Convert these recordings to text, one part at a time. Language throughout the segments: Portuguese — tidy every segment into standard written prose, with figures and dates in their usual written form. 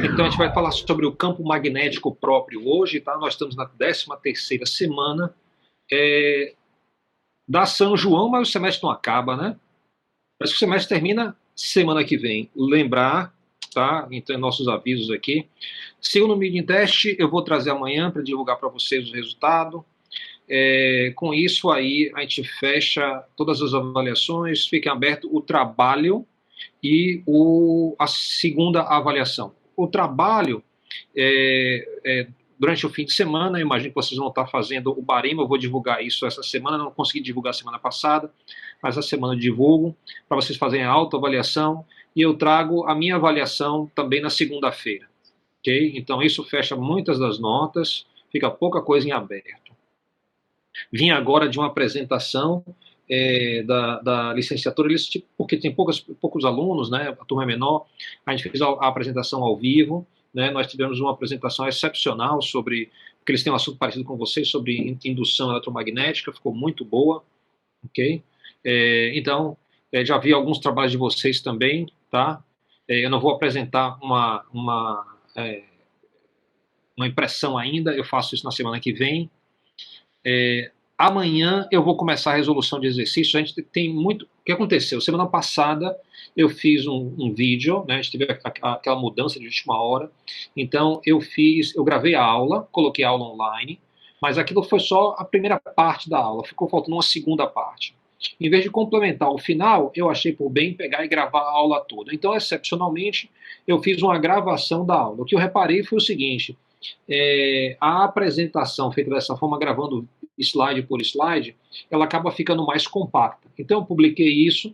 Então a gente vai falar sobre o campo magnético próprio hoje, tá? Nós estamos na 13ª semana da São João, mas o semestre não acaba, né? Parece que o semestre termina semana que vem. Lembrar, tá? Então, nossos avisos aqui. Siga no Meeting Test, eu vou trazer amanhã para divulgar para vocês o resultado. Com isso aí, a gente fecha todas as avaliações, fica aberto o trabalho e a segunda avaliação. O trabalho, durante o fim de semana, eu imagino que vocês vão estar fazendo o baremo, eu vou divulgar isso essa semana, não consegui divulgar semana passada, mas essa semana eu divulgo, para vocês fazerem a autoavaliação, e eu trago a minha avaliação também na segunda-feira. Ok? Então isso fecha muitas das notas, fica pouca coisa em aberto. Vim agora de uma apresentação da licenciatura, porque tem poucos alunos, né, a turma é menor, a gente fez a apresentação ao vivo, né, nós tivemos uma apresentação excepcional sobre, porque eles têm um assunto parecido com vocês, sobre indução eletromagnética, ficou muito boa, ok? Então, já vi alguns trabalhos de vocês também, tá? Eu não vou apresentar uma impressão ainda, eu faço isso na semana que vem. Amanhã eu vou começar a resolução de exercícios. A gente tem muito. O que aconteceu? Semana passada eu fiz um vídeo, né? A gente teve aquela mudança de última hora. Então eu gravei a aula, coloquei a aula online, mas aquilo foi só a primeira parte da aula, ficou faltando uma segunda parte. Em vez de complementar o final, eu achei por bem pegar e gravar a aula toda. Então, excepcionalmente, eu fiz uma gravação da aula. O que eu reparei foi o seguinte: a apresentação feita dessa forma, gravando slide por slide, ela acaba ficando mais compacta. Então eu publiquei isso,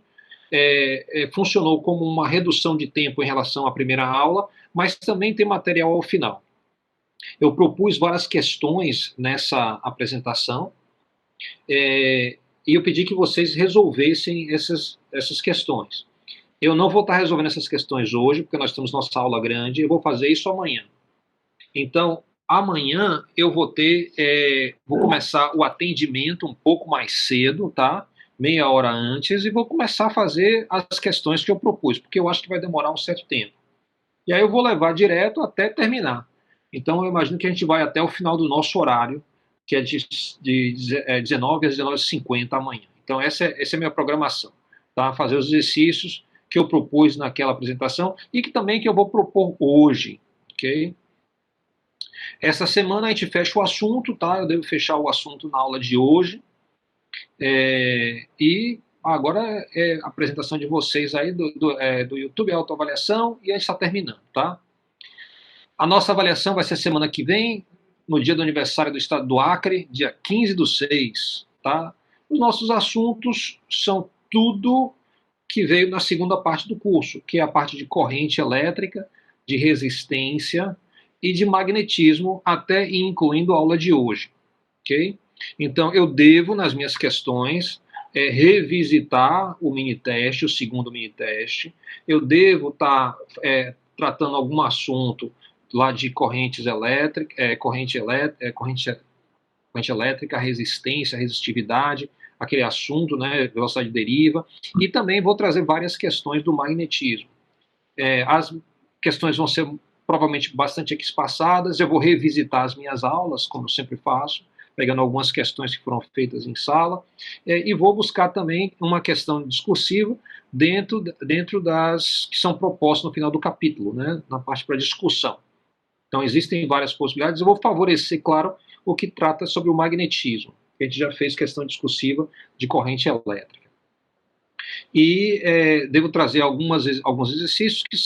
funcionou como uma redução de tempo em relação à primeira aula, mas também tem material ao final. Eu propus várias questões nessa apresentação, e eu pedi que vocês resolvessem essas questões. Eu não vou estar resolvendo essas questões hoje, porque nós temos nossa aula grande, eu vou fazer isso amanhã. Então, amanhã eu vou começar o atendimento um pouco mais cedo, tá? Meia hora antes, e vou começar a fazer as questões que eu propus, porque eu acho que vai demorar um certo tempo. E aí eu vou levar direto até terminar. Então eu imagino que a gente vai até o final do nosso horário, que é de 19 às 19h50 amanhã. Então essa é a minha programação, tá? Fazer os exercícios que eu propus naquela apresentação e que também que eu vou propor hoje, ok? Essa semana a gente fecha o assunto, tá? Eu devo fechar o assunto na aula de hoje. E agora é a apresentação de vocês aí do YouTube, a autoavaliação, e a gente está terminando, tá? A nossa avaliação vai ser semana que vem, no dia do aniversário do estado do Acre, dia 15/6, tá? Os nossos assuntos são tudo que veio na segunda parte do curso, que é a parte de corrente elétrica, de resistência e de magnetismo, até e incluindo a aula de hoje, ok? Então, eu devo, nas minhas questões, revisitar o mini-teste, o segundo mini-teste. Eu devo estar tratando algum assunto lá de correntes elétricas, corrente elétrica, resistência, resistividade, aquele assunto, né, velocidade de deriva, e também vou trazer várias questões do magnetismo. As questões vão ser provavelmente bastante espaçadas, eu vou revisitar as minhas aulas, como eu sempre faço, pegando algumas questões que foram feitas em sala, e vou buscar também uma questão discursiva dentro das que são propostas no final do capítulo, né, na parte para discussão. Então, existem várias possibilidades. Eu vou favorecer, claro, o que trata sobre o magnetismo. A gente já fez questão discursiva de corrente elétrica. E devo trazer alguns exercícios que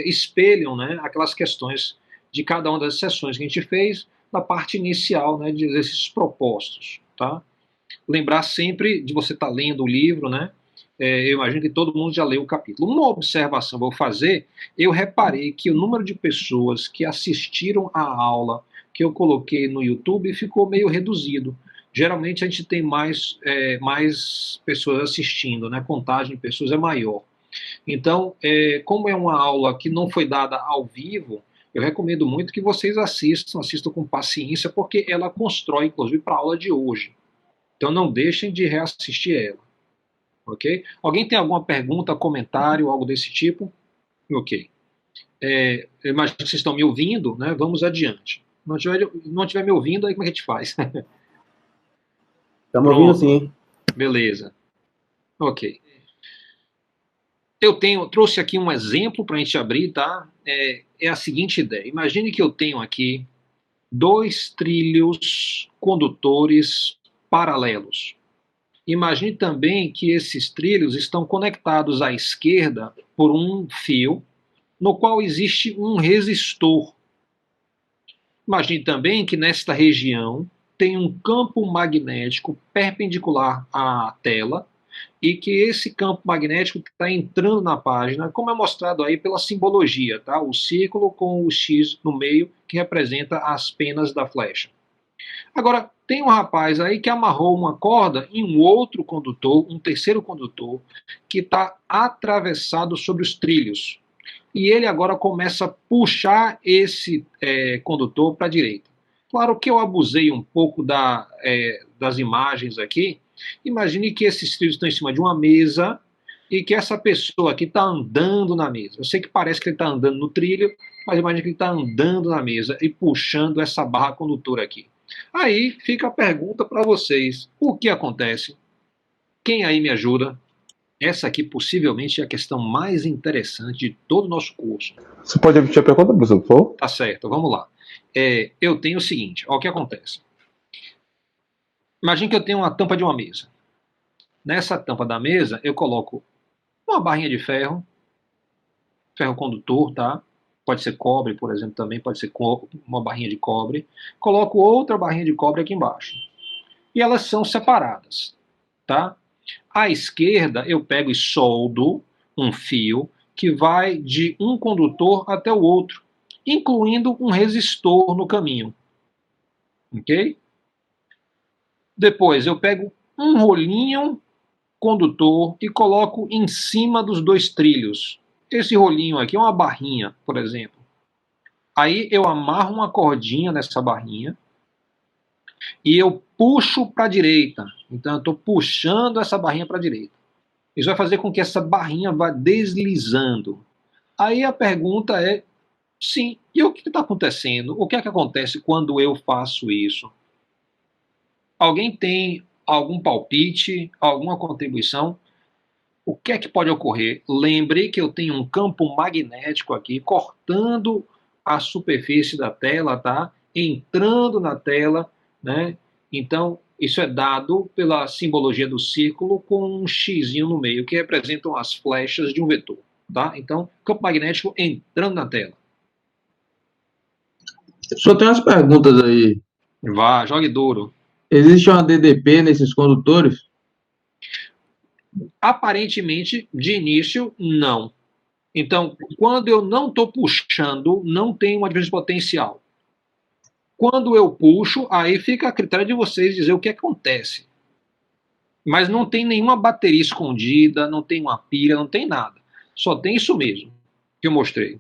espelham, né, aquelas questões de cada uma das sessões que a gente fez na parte inicial, né, de exercícios propostos. Tá? Lembrar sempre de você estar lendo o livro, né? Eu imagino que todo mundo já leu o capítulo. Uma observação que eu vou fazer, eu reparei que o número de pessoas que assistiram à aula que eu coloquei no YouTube ficou meio reduzido. Geralmente a gente tem mais pessoas assistindo, né? A contagem de pessoas é maior. Então, como é uma aula que não foi dada ao vivo, eu recomendo muito que vocês assistam com paciência, porque ela constrói, inclusive, para a aula de hoje. Então não deixem de reassistir ela, ok? Alguém tem alguma pergunta, comentário, algo desse tipo? Ok. Eu imagino que vocês estão me ouvindo, né? Vamos adiante. Não tiver me ouvindo, aí como é que a gente faz? Estamos ouvindo Pronto, sim. beleza. Ok. Trouxe aqui um exemplo para a gente abrir, tá? É a seguinte ideia. Imagine que eu tenho aqui dois trilhos condutores paralelos. Imagine também que esses trilhos estão conectados à esquerda por um fio, no qual existe um resistor. Imagine também que nesta região tem um campo magnético perpendicular à tela e que esse campo magnético está entrando na página, como é mostrado aí pela simbologia, tá? O círculo com o X no meio, que representa as penas da flecha. Agora, tem um rapaz aí que amarrou uma corda em um outro condutor, um terceiro condutor, que está atravessado sobre os trilhos. E ele agora começa a puxar esse condutor para a direita. Claro que eu abusei um pouco das imagens aqui. Imagine que esses trilhos estão em cima de uma mesa e que essa pessoa aqui está andando na mesa. Eu sei que parece que ele está andando no trilho, mas imagine que ele está andando na mesa e puxando essa barra condutora aqui. Aí fica a pergunta para vocês: o que acontece? Quem aí me ajuda? Essa aqui possivelmente é a questão mais interessante de todo o nosso curso. Você pode repetir a pergunta, professor, por favor? Tá certo, vamos lá. Eu tenho o seguinte, ó, o que acontece. Imagine que eu tenho uma tampa de uma mesa. Nessa tampa da mesa, eu coloco uma barrinha de ferro, ferro condutor, tá? Pode ser cobre, por exemplo, também pode ser uma barrinha de cobre. Coloco outra barrinha de cobre aqui embaixo. E elas são separadas, tá? À esquerda, eu pego e soldo um fio que vai de um condutor até o outro, incluindo um resistor no caminho. Ok? Depois, eu pego um rolinho condutor e coloco em cima dos dois trilhos. Esse rolinho aqui é uma barrinha, por exemplo. Aí eu amarro uma cordinha nessa barrinha e eu puxo para a direita. Então eu estou puxando essa barrinha para a direita. Isso vai fazer com que essa barrinha vá deslizando. Aí a pergunta é, sim, e o que está acontecendo? O que é que acontece quando eu faço isso? Alguém tem algum palpite, alguma contribuição? O que é que pode ocorrer? Lembre que eu tenho um campo magnético aqui cortando a superfície da tela, tá? Entrando na tela, né? Então, isso é dado pela simbologia do círculo com um xizinho no meio, que representam as flechas de um vetor, tá? Então, campo magnético entrando na tela. Só tem umas perguntas aí. Vá, jogue duro. Existe uma DDP nesses condutores? Aparentemente, de início, não. Então, quando eu não estou puxando, não tem uma diferença potencial. Quando eu puxo, aí fica a critério de vocês dizer o que acontece. Mas não tem nenhuma bateria escondida, não tem uma pilha, não tem nada. Só tem isso mesmo que eu mostrei.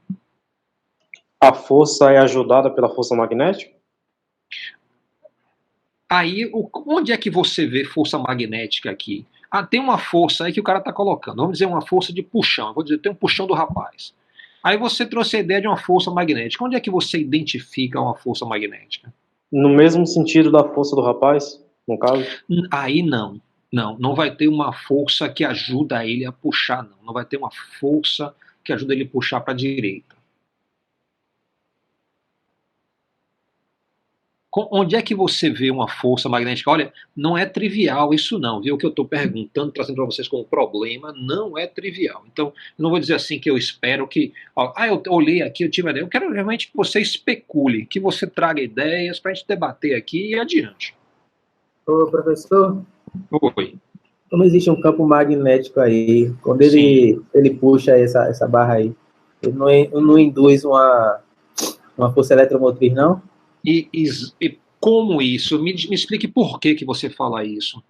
A força é ajudada pela força magnética? Aí, onde é que você vê força magnética aqui? Ah, tem uma força aí que o cara está colocando. Vamos dizer uma força de puxão. Vou dizer, tem um puxão do rapaz. Aí você trouxe a ideia de uma força magnética. Onde é que você identifica uma força magnética? No mesmo sentido da força do rapaz, no caso? Aí não. Não vai ter uma força que ajuda ele a puxar, não. Não vai ter uma força que ajuda ele a puxar para a direita. Onde é que você vê uma força magnética? Olha, não é trivial isso não, viu? O que eu estou perguntando, trazendo para vocês como problema, não é trivial. Então, eu não vou dizer assim que eu espero que... eu olhei aqui, eu tive uma ideia. Eu quero realmente que você especule, que você traga ideias para a gente debater aqui e adiante. Ô, professor, Oi. como existe um campo magnético aí, quando ele puxa essa barra aí, ele não induz uma força eletromotriz, não? E como isso? Me explique por que você fala isso.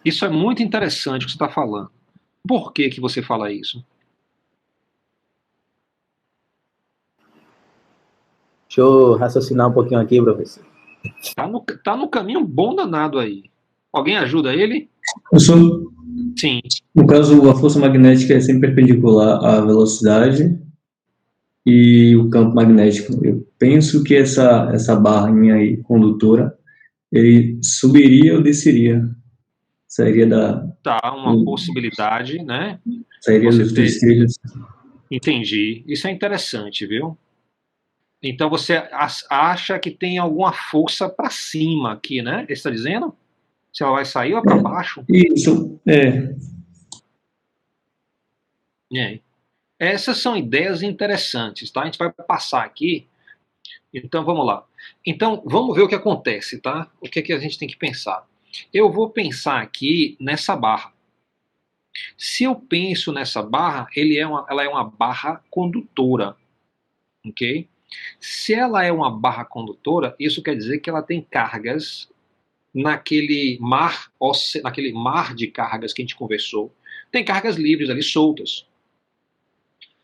Isso é muito interessante o que você está falando. Por que você fala isso? Deixa eu raciocinar um pouquinho aqui, professor. Tá no caminho bom danado aí. Alguém ajuda ele? Professor, Sim. No caso, a força magnética é sempre perpendicular à velocidade e o campo magnético. Eu penso que essa barrinha aí, condutora, ele subiria ou desceria? Sairia Tá, uma possibilidade, né? sairia Você dos ter. trilhos. Entendi. Isso é interessante, viu? Então você acha que tem alguma força para cima aqui, né? Você está dizendo? Se ela vai sair ou para baixo? Isso, É. Essas são ideias interessantes, tá? A gente vai passar aqui. Então vamos lá. Então vamos ver o que acontece, tá? O que a gente tem que pensar? Eu vou pensar aqui nessa barra. Se eu penso nessa barra, ela é uma barra condutora, ok? Se ela é uma barra condutora, isso quer dizer que ela tem cargas naquele mar de cargas que a gente conversou. Tem cargas livres ali, soltas.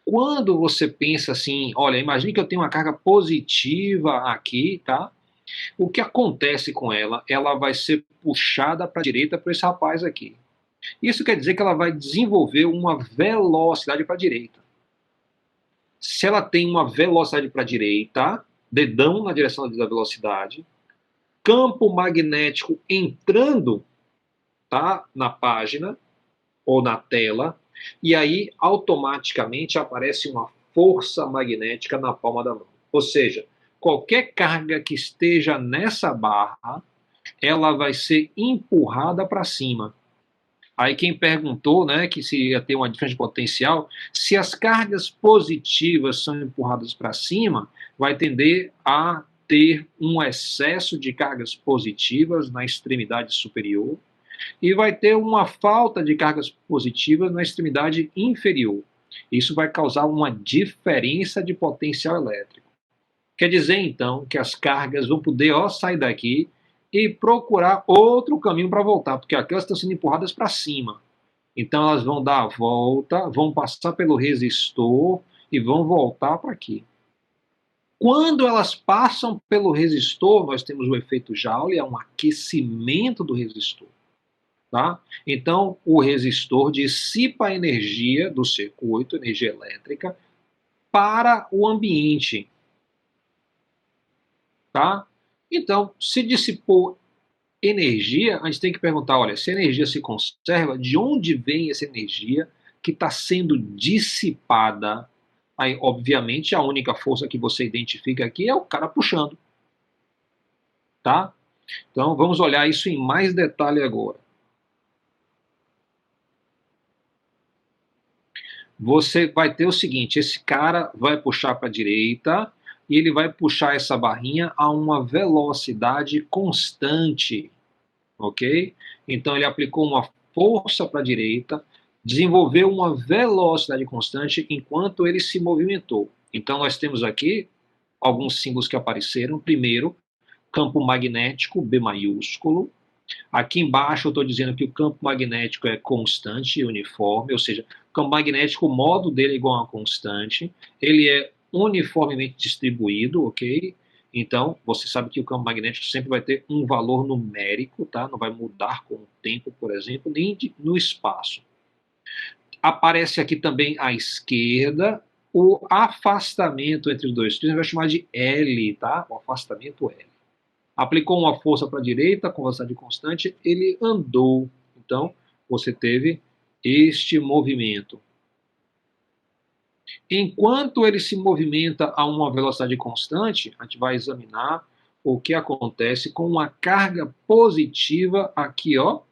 Quando você pensa assim, olha, imagine que eu tenho uma carga positiva aqui, tá? O que acontece com ela? Ela vai ser puxada para a direita por esse rapaz aqui. Isso quer dizer que ela vai desenvolver uma velocidade para a direita. Se ela tem uma velocidade para a direita, dedão na direção da velocidade, campo magnético entrando, tá, na página ou na tela, e aí automaticamente aparece uma força magnética na palma da mão. Ou seja, qualquer carga que esteja nessa barra, ela vai ser empurrada para cima. Aí quem perguntou, né, que se ia ter uma diferença de potencial, se as cargas positivas são empurradas para cima, vai tender a ter um excesso de cargas positivas na extremidade superior e vai ter uma falta de cargas positivas na extremidade inferior. Isso vai causar uma diferença de potencial elétrico. Quer dizer, então, que as cargas vão poder sair daqui e procurar outro caminho para voltar, porque aquelas estão sendo empurradas para cima. Então elas vão dar a volta, vão passar pelo resistor e vão voltar para aqui. Quando elas passam pelo resistor, nós temos o efeito Joule, é um aquecimento do resistor. Tá? Então, o resistor dissipa a energia do circuito, energia elétrica, para o ambiente. Tá? Então, se dissipou energia, a gente tem que perguntar, olha, se a energia se conserva, de onde vem essa energia que está sendo dissipada? Aí, obviamente, a única força que você identifica aqui é o cara puxando. Tá? Então, vamos olhar isso em mais detalhe agora. Você vai ter o seguinte, esse cara vai puxar para a direita e ele vai puxar essa barrinha a uma velocidade constante, ok? Então ele aplicou uma força para a direita, desenvolveu uma velocidade constante enquanto ele se movimentou. Então nós temos aqui alguns símbolos que apareceram. Primeiro, campo magnético, B maiúsculo. Aqui embaixo eu estou dizendo que o campo magnético é constante e uniforme, ou seja, o campo magnético, o modo dele é igual a uma constante, ele é uniformemente distribuído, ok? Então, você sabe que o campo magnético sempre vai ter um valor numérico, tá? Não vai mudar com o tempo, por exemplo, nem no espaço. Aparece aqui também à esquerda o afastamento entre os dois trilhos, vai chamar de L, tá? O afastamento L. Aplicou uma força para a direita, com velocidade constante, ele andou. Então, você teve este movimento. Enquanto ele se movimenta a uma velocidade constante, a gente vai examinar o que acontece com uma carga positiva aqui, ó.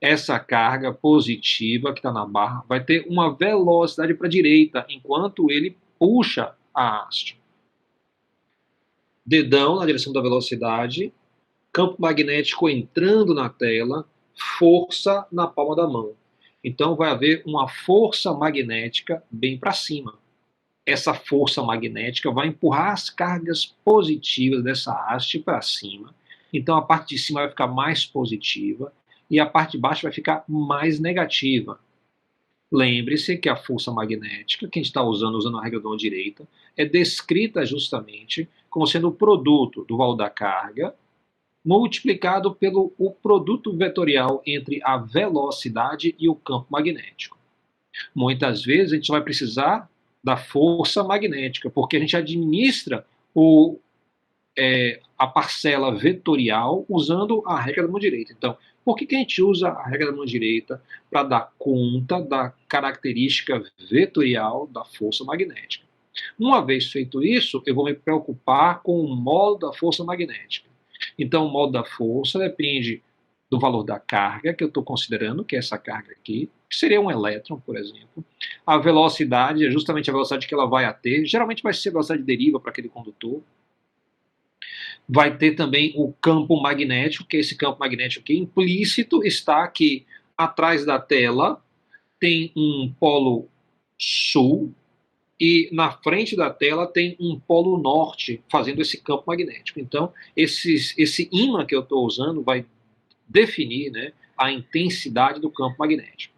Essa carga positiva que está na barra vai ter uma velocidade para a direita, enquanto ele puxa a haste. Dedão na direção da velocidade, campo magnético entrando na tela, força na palma da mão. Então vai haver uma força magnética bem para cima. Essa força magnética vai empurrar as cargas positivas dessa haste para cima. Então a parte de cima vai ficar mais positiva e a parte de baixo vai ficar mais negativa. Lembre-se que a força magnética, que a gente está usando a regra da direita, é descrita justamente como sendo o produto do valor da carga multiplicado pelo o produto vetorial entre a velocidade e o campo magnético. Muitas vezes a gente vai precisar da força magnética, porque a gente administra a parcela vetorial usando a regra da mão direita. Então, por que a gente usa a regra da mão direita? Para dar conta da característica vetorial da força magnética. Uma vez feito isso, eu vou me preocupar com o módulo da força magnética. Então, o módulo da força depende do valor da carga que eu estou considerando, que é essa carga aqui, que seria um elétron, por exemplo. A velocidade é justamente a velocidade que ela vai ter, geralmente vai ser a velocidade de deriva para aquele condutor. Vai ter também o campo magnético, que é esse campo magnético aqui, implícito está aqui atrás da tela, tem um polo sul, e na frente da tela tem um polo norte, fazendo esse campo magnético. Então, esse ímã que eu estou usando vai definir, né, a intensidade do campo magnético.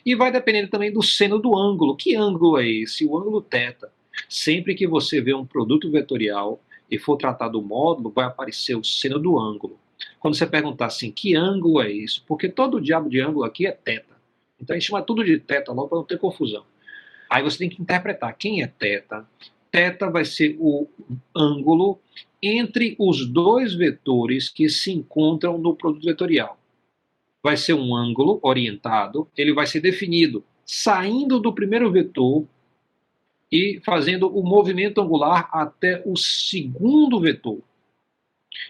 E vai depender também do seno do ângulo. Que ângulo é esse? O ângulo θ. Sempre que você vê um produto vetorial e for tratar do módulo, vai aparecer o seno do ângulo. Quando você perguntar assim, que ângulo é isso? Porque todo o diabo de ângulo aqui é θ. Então a gente chama tudo de θ logo para não ter confusão. Aí você tem que interpretar quem é θ. Θ vai ser o ângulo entre os dois vetores que se encontram no produto vetorial. Vai ser um ângulo orientado, ele vai ser definido saindo do primeiro vetor e fazendo o movimento angular até o segundo vetor.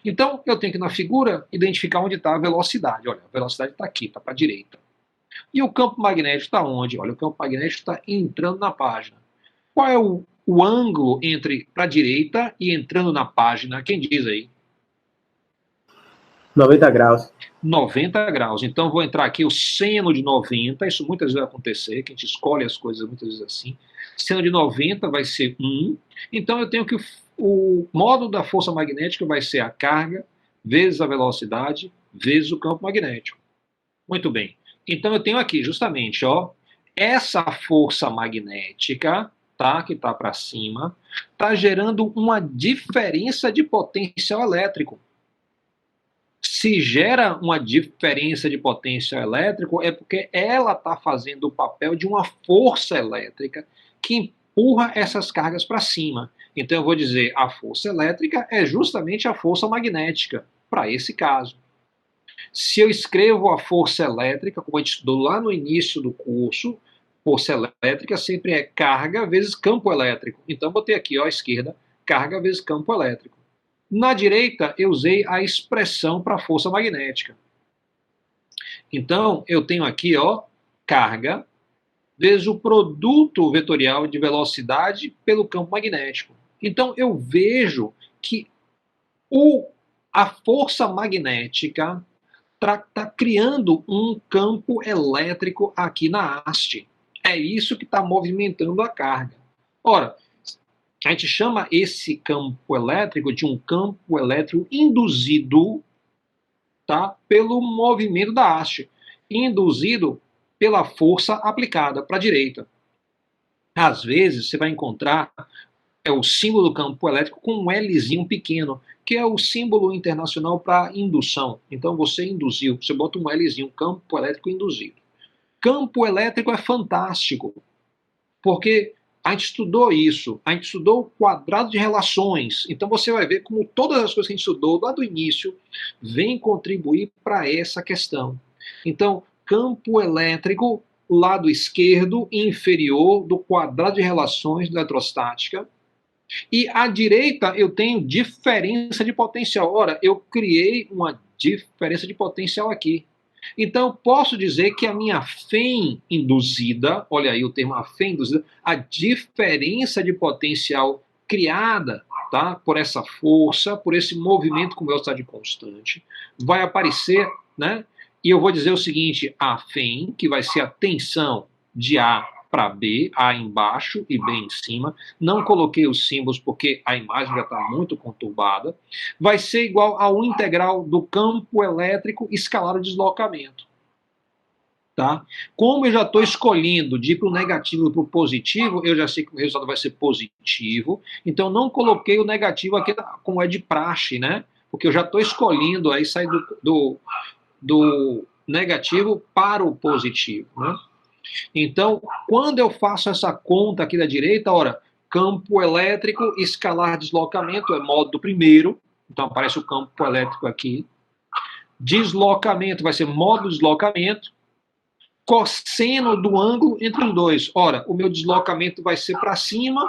Então, eu tenho que, na figura, identificar onde está a velocidade. Olha, a velocidade está aqui, está para a direita. E o campo magnético está onde? Olha, o campo magnético está entrando na página. Qual é o ângulo entre para a direita e entrando na página? Quem diz aí? 90 graus. 90 graus. Então, vou entrar aqui o seno de 90. Isso muitas vezes vai acontecer, que a gente escolhe as coisas muitas vezes assim. Seno de 90 vai ser 1. Então, eu tenho que o módulo da força magnética vai ser a carga vezes a velocidade vezes o campo magnético. Muito bem. Então, eu tenho aqui justamente, ó, essa força magnética, tá, que está para cima, está gerando uma diferença de potencial elétrico. Se gera uma diferença de potencial elétrico, é porque ela está fazendo o papel de uma força elétrica que empurra essas cargas para cima. Então, eu vou dizer, a força elétrica é justamente a força magnética, para esse caso. Se eu escrevo a força elétrica, como a gente estudou lá no início do curso, força elétrica sempre é carga vezes campo elétrico. Então, botei aqui, ó, à esquerda, carga vezes campo elétrico. Na direita, eu usei a expressão para força magnética. Então, eu tenho aqui, ó, carga vezes o produto vetorial de velocidade pelo campo magnético. Então, eu vejo que a força magnética está criando um campo elétrico aqui na haste. É isso que está movimentando a carga. Ora, a gente chama esse campo elétrico de um campo elétrico induzido, tá, pelo movimento da haste, induzido pela força aplicada para a direita. Às vezes, você vai encontrar o símbolo do campo elétrico com um Lzinho pequeno, que é o símbolo internacional para indução. Então, você induziu, você bota um Lzinho, campo elétrico induzido. Campo elétrico é fantástico, porque a gente estudou isso, a gente estudou o quadrado de relações. Então você vai ver como todas as coisas que a gente estudou lá do início vêm contribuir para essa questão. Então, campo elétrico, lado esquerdo inferior do quadrado de relações da eletrostática. E à direita eu tenho diferença de potencial. Ora, eu criei uma diferença de potencial aqui. Então, posso dizer que a minha FEM induzida, olha aí o termo a FEM induzida, a diferença de potencial criada, tá, por essa força, por esse movimento com velocidade constante, vai aparecer, né? E eu vou dizer o seguinte, a FEM, que vai ser a tensão de A para B, A embaixo e B em cima, não coloquei os símbolos porque a imagem já está muito conturbada, vai ser igual ao integral do campo elétrico escalar o deslocamento. Tá? Como eu já estou escolhendo de ir para o negativo para o positivo, eu já sei que o resultado vai ser positivo, então não coloquei o negativo aqui como é de praxe, né? Porque eu já estou escolhendo aí sair do negativo para o positivo, né? Então, quando eu faço essa conta aqui da direita, ora, campo elétrico, escalar deslocamento é módulo primeiro, então aparece o campo elétrico aqui. Deslocamento vai ser módulo deslocamento, cosseno do ângulo entre os dois. Ora, o meu deslocamento vai ser para cima,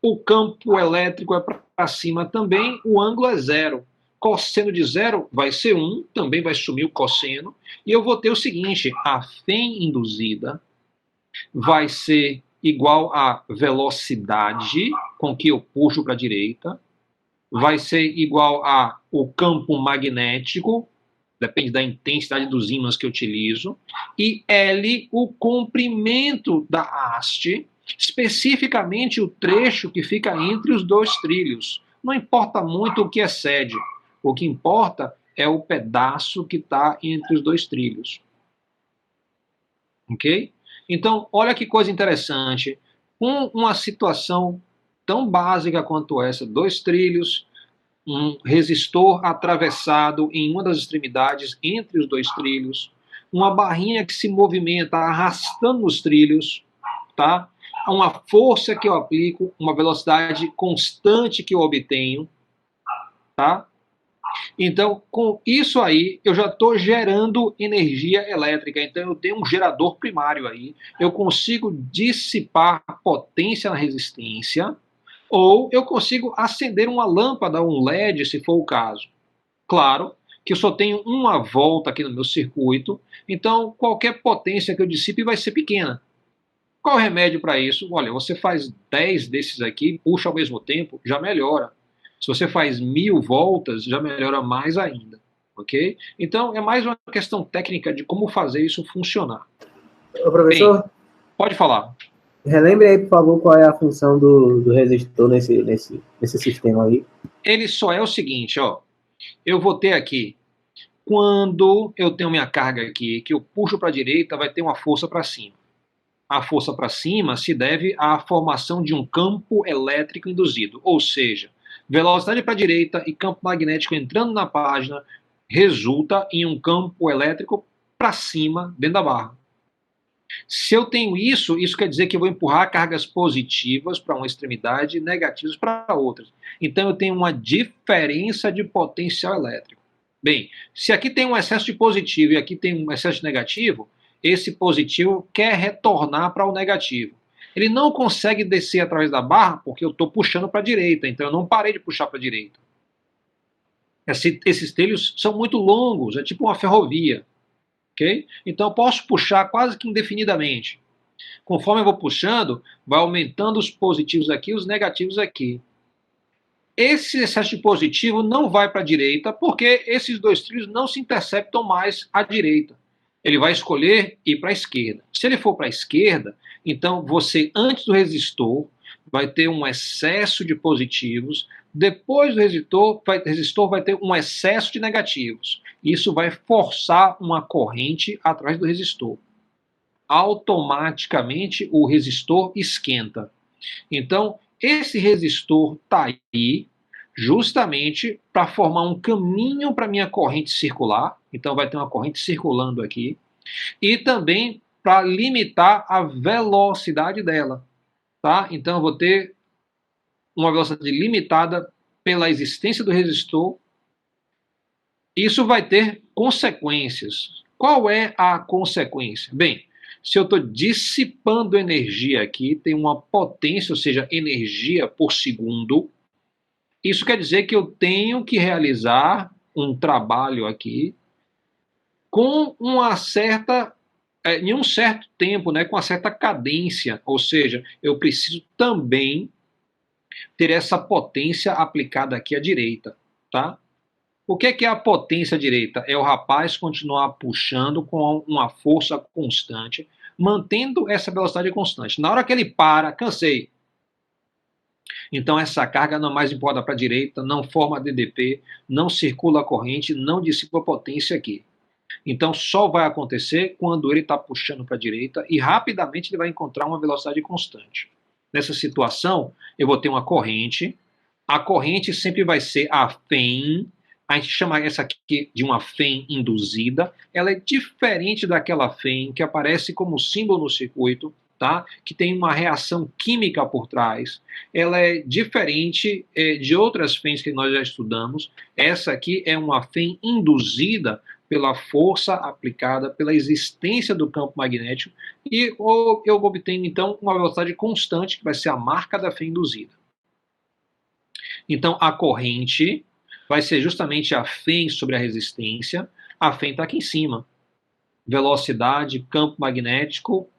o campo elétrico é para cima também, o ângulo é 0. Cosseno de 0 vai ser 1, também vai sumir o cosseno, e eu vou ter o seguinte, a FEM induzida vai ser igual a velocidade com que eu puxo para a direita, vai ser igual a o campo magnético, depende da intensidade dos ímãs que eu utilizo, e L, o comprimento da haste, especificamente o trecho que fica entre os dois trilhos. Não importa muito o que excede, o que importa é o pedaço que está entre os dois trilhos. Ok? Então, olha que coisa interessante. Uma situação tão básica quanto essa, 2 trilhos, um resistor atravessado em uma das extremidades entre os 2 trilhos, uma barrinha que se movimenta arrastando os trilhos, tá? Uma força que eu aplico, uma velocidade constante que eu obtenho, tá? Então, com isso aí, eu já estou gerando energia elétrica. Então, eu tenho um gerador primário aí. Eu consigo dissipar potência na resistência, ou eu consigo acender uma lâmpada, um LED, se for o caso. Claro que eu só tenho uma volta aqui no meu circuito, então qualquer potência que eu dissipe vai ser pequena. Qual o remédio para isso? Olha, você faz 10 desses aqui, puxa ao mesmo tempo, já melhora. Se você faz 1000 voltas, já melhora mais ainda, ok? Então, é mais uma questão técnica de como fazer isso funcionar. Ô, professor? Bem, pode falar. Relembre aí, por favor, qual é a função do resistor nesse sistema aí. Ele só é o seguinte, ó. Eu vou ter aqui, quando eu tenho minha carga aqui, que eu puxo para a direita, vai ter uma força para cima. A força para cima se deve à formação de um campo elétrico induzido, ou seja, velocidade para a direita e campo magnético entrando na página resulta em um campo elétrico para cima dentro da barra. Se eu tenho isso, isso quer dizer que eu vou empurrar cargas positivas para uma extremidade e negativas para outra. Então eu tenho uma diferença de potencial elétrico. Bem, se aqui tem um excesso de positivo e aqui tem um excesso de negativo, esse positivo quer retornar para o negativo. Ele não consegue descer através da barra porque eu estou puxando para a direita, então eu não parei de puxar para a direita. Esses trilhos são muito longos, é tipo uma ferrovia. Okay? Então eu posso puxar quase que indefinidamente. Conforme eu vou puxando, vai aumentando os positivos aqui, os negativos aqui. Esse excesso de positivo não vai para a direita, porque esses 2 trilhos não se interceptam mais à direita. Ele vai escolher ir para a esquerda. Se ele for para a esquerda, então você, antes do resistor, vai ter um excesso de positivos, depois do resistor vai ter um excesso de negativos. Isso vai forçar uma corrente atrás do resistor. Automaticamente o resistor esquenta. Então, esse resistor está aí justamente para formar um caminho para a minha corrente circular. Então, vai ter uma corrente circulando aqui. E também para limitar a velocidade dela. Tá? Então, eu vou ter uma velocidade limitada pela existência do resistor. Isso vai ter consequências. Qual é a consequência? Bem, se eu estou dissipando energia aqui, tem uma potência, ou seja, energia por segundo, isso quer dizer que eu tenho que realizar um trabalho aqui com uma certa, em um certo tempo, né, com uma certa cadência, ou seja, eu preciso também ter essa potência aplicada aqui à direita, tá? O que é a potência direita? É o rapaz continuar puxando com uma força constante, mantendo essa velocidade constante. Na hora que ele para, cansei. Então essa carga não mais empurrada para a direita, não forma DDP, não circula a corrente, não dissipa a potência aqui. Então só vai acontecer quando ele está puxando para a direita e rapidamente ele vai encontrar uma velocidade constante. Nessa situação, eu vou ter uma corrente. A corrente sempre vai ser a FEM A gente chama essa aqui de uma FEM induzida. Ela é diferente daquela FEM que aparece como símbolo no circuito, tá? Que tem uma reação química por trás. Ela é diferente de outras FEMs que nós já estudamos. Essa aqui é uma FEM induzida pela força aplicada, pela existência do campo magnético, e eu obtenho, então, uma velocidade constante, que vai ser a marca da FEM induzida. Então, a corrente vai ser justamente a FEM sobre a resistência. A FEM está aqui em cima. Velocidade, campo magnético,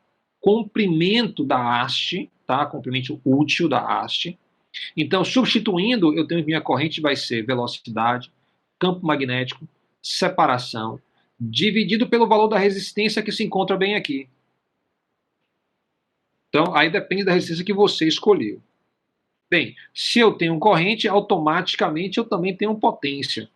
comprimento da haste, tá? Comprimento útil da haste. Então, substituindo, eu tenho que minha corrente vai ser velocidade, campo magnético, separação, dividido pelo valor da resistência que se encontra bem aqui. Então, aí depende da resistência que você escolheu. Bem, se eu tenho corrente, automaticamente eu também tenho potência.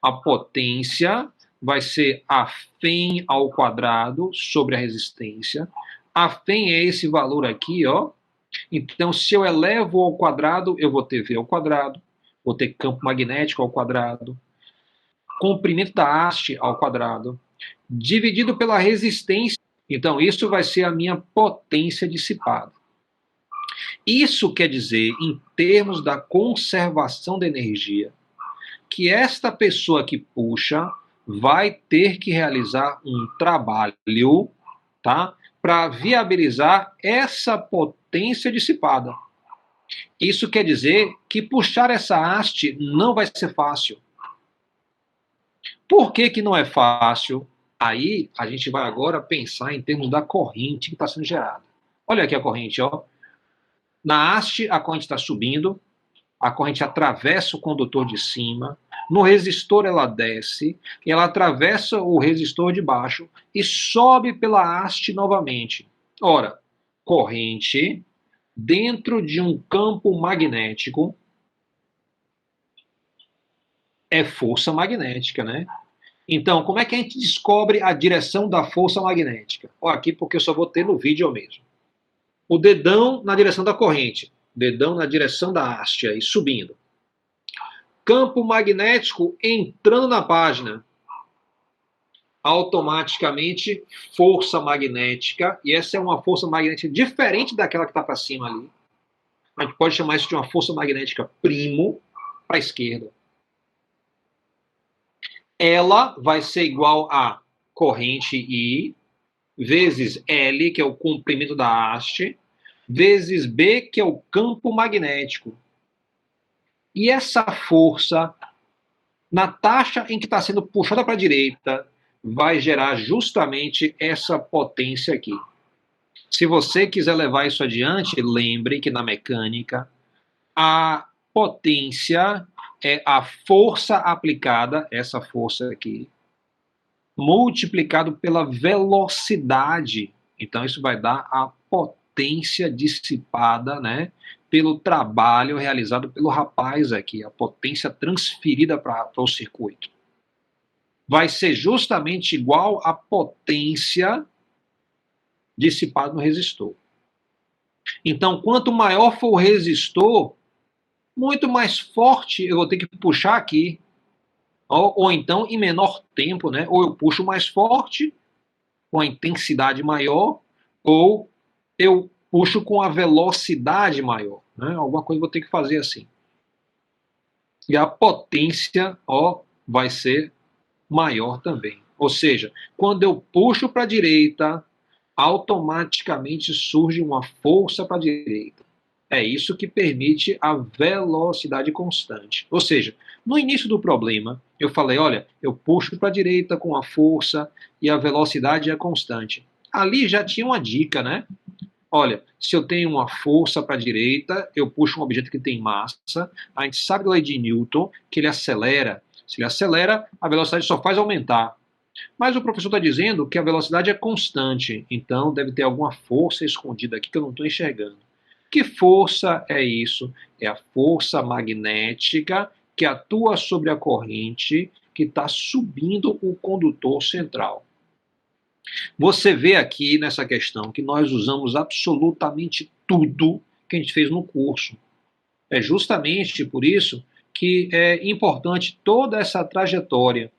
A potência vai ser a FEM ao quadrado sobre a resistência. A FEM é esse valor aqui, ó. Então, se eu elevo ao quadrado, eu vou ter V ao quadrado, vou ter campo magnético ao quadrado, comprimento da haste ao quadrado, dividido pela resistência. Então, isso vai ser a minha potência dissipada. Isso quer dizer, em termos da conservação da energia, que esta pessoa que puxa vai ter que realizar um trabalho, tá, para viabilizar essa potência dissipada. Isso quer dizer que puxar essa haste não vai ser fácil. Por que que não é fácil? Aí a gente vai agora pensar em termos da corrente que está sendo gerada. Olha aqui a corrente, ó. Na haste, a corrente está subindo, a corrente atravessa o condutor de cima, no resistor ela desce, e ela atravessa o resistor de baixo e sobe pela haste novamente. Ora, corrente dentro de um campo magnético é força magnética, né? Então, como é que a gente descobre a direção da força magnética? Ó, aqui porque eu só vou ter no vídeo mesmo. O dedão na direção da corrente, dedão na direção da haste, aí subindo. Campo magnético entrando na página. Automaticamente, força magnética, e essa é uma força magnética diferente daquela que está para cima ali. A gente pode chamar isso de uma força magnética primo para a esquerda. Ela vai ser igual a corrente I vezes L, que é o comprimento da haste, vezes B, que é o campo magnético. E essa força, na taxa em que está sendo puxada para a direita, vai gerar justamente essa potência aqui. Se você quiser levar isso adiante, lembre que na mecânica, a potência é a força aplicada, essa força aqui, multiplicado pela velocidade. Então, isso vai dar a potência dissipada, né, pelo trabalho realizado pelo rapaz aqui, a potência transferida para o circuito. Vai ser justamente igual à potência dissipada no resistor. Então, quanto maior for o resistor, muito mais forte eu vou ter que puxar aqui. Ou então em menor tempo, né? Ou eu puxo mais forte, com a intensidade maior, ou eu puxo com a velocidade maior, né? Alguma coisa eu vou ter que fazer assim. E a potência, ó, vai ser maior também. Ou seja, quando eu puxo para a direita, automaticamente surge uma força para a direita. É isso que permite a velocidade constante. Ou seja, no início do problema, eu falei, olha, eu puxo para a direita com a força e a velocidade é constante. Ali já tinha uma dica, né? Olha, se eu tenho uma força para a direita, eu puxo um objeto que tem massa, a gente sabe da lei de Newton que ele acelera. Se ele acelera, a velocidade só faz aumentar. Mas o professor está dizendo que a velocidade é constante, então deve ter alguma força escondida aqui que eu não estou enxergando. Que força é isso? É a força magnética que atua sobre a corrente que está subindo o condutor central. Você vê aqui nessa questão que nós usamos absolutamente tudo que a gente fez no curso. É justamente por isso que é importante toda essa trajetória.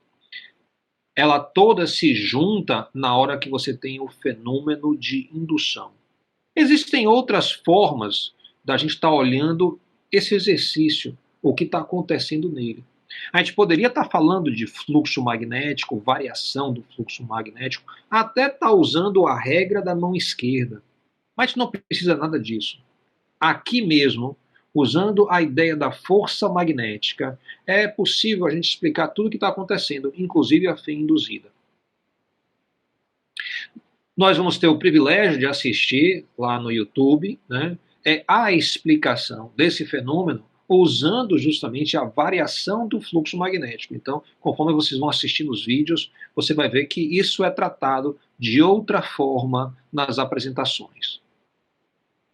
Ela toda se junta na hora que você tem o fenômeno de indução. Existem outras formas da gente estar olhando esse exercício, o que está acontecendo nele. A gente poderia estar falando de fluxo magnético, variação do fluxo magnético, até estar usando a regra da mão esquerda. Mas não precisa nada disso. Aqui mesmo, usando a ideia da força magnética, é possível a gente explicar tudo o que está acontecendo, inclusive a fé induzida. Nós vamos ter o privilégio de assistir lá no YouTube, né, a explicação desse fenômeno usando justamente a variação do fluxo magnético. Então, conforme vocês vão assistir nos vídeos, você vai ver que isso é tratado de outra forma nas apresentações.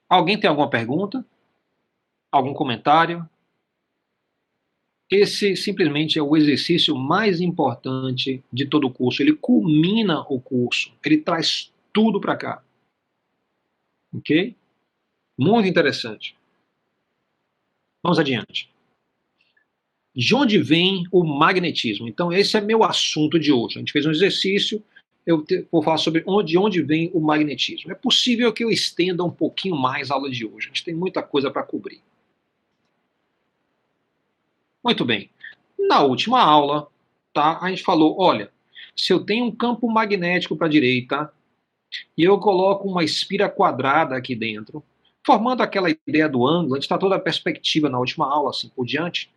Alguém tem alguma pergunta? Algum comentário? Esse simplesmente é o exercício mais importante de todo o curso. Ele culmina o curso. Ele traz tudo para cá. Ok? Muito interessante. Vamos adiante. De onde vem o magnetismo? Então, esse é meu assunto de hoje. A gente fez um exercício, eu vou falar sobre de onde vem o magnetismo. É possível que eu estenda um pouquinho mais a aula de hoje. A gente tem muita coisa para cobrir. Muito bem. Na última aula, tá, a gente falou, olha, se eu tenho um campo magnético para a direita e eu coloco uma espira quadrada aqui dentro, formando aquela ideia do ângulo, a gente tratou da perspectiva na última aula, assim por diante,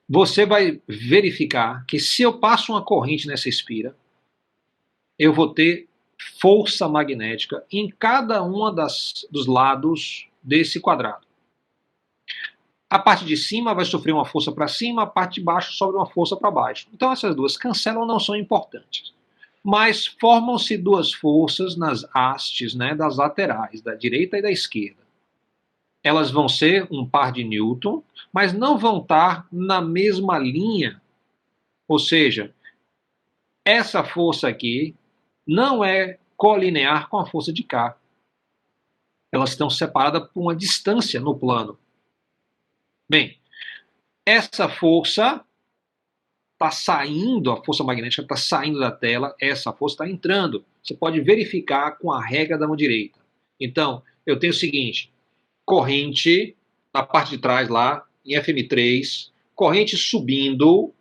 você vai verificar que se eu passo uma corrente nessa espira, eu vou ter força magnética em cada uma dos lados desse quadrado. A parte de cima vai sofrer uma força para cima, a parte de baixo sofre uma força para baixo. Então essas duas cancelam, não são importantes. Mas formam-se duas forças nas hastes, né, das laterais, da direita e da esquerda. Elas vão ser um par de Newton, mas não vão estar na mesma linha. Ou seja, essa força aqui não é colinear com a força de cá. Elas estão separadas por uma distância no plano. Bem, essa força está saindo, a força magnética está saindo da tela, essa força está entrando. Você pode verificar com a regra da mão direita. Então, eu tenho o seguinte, corrente, na parte de trás lá, em FM3, corrente subindo,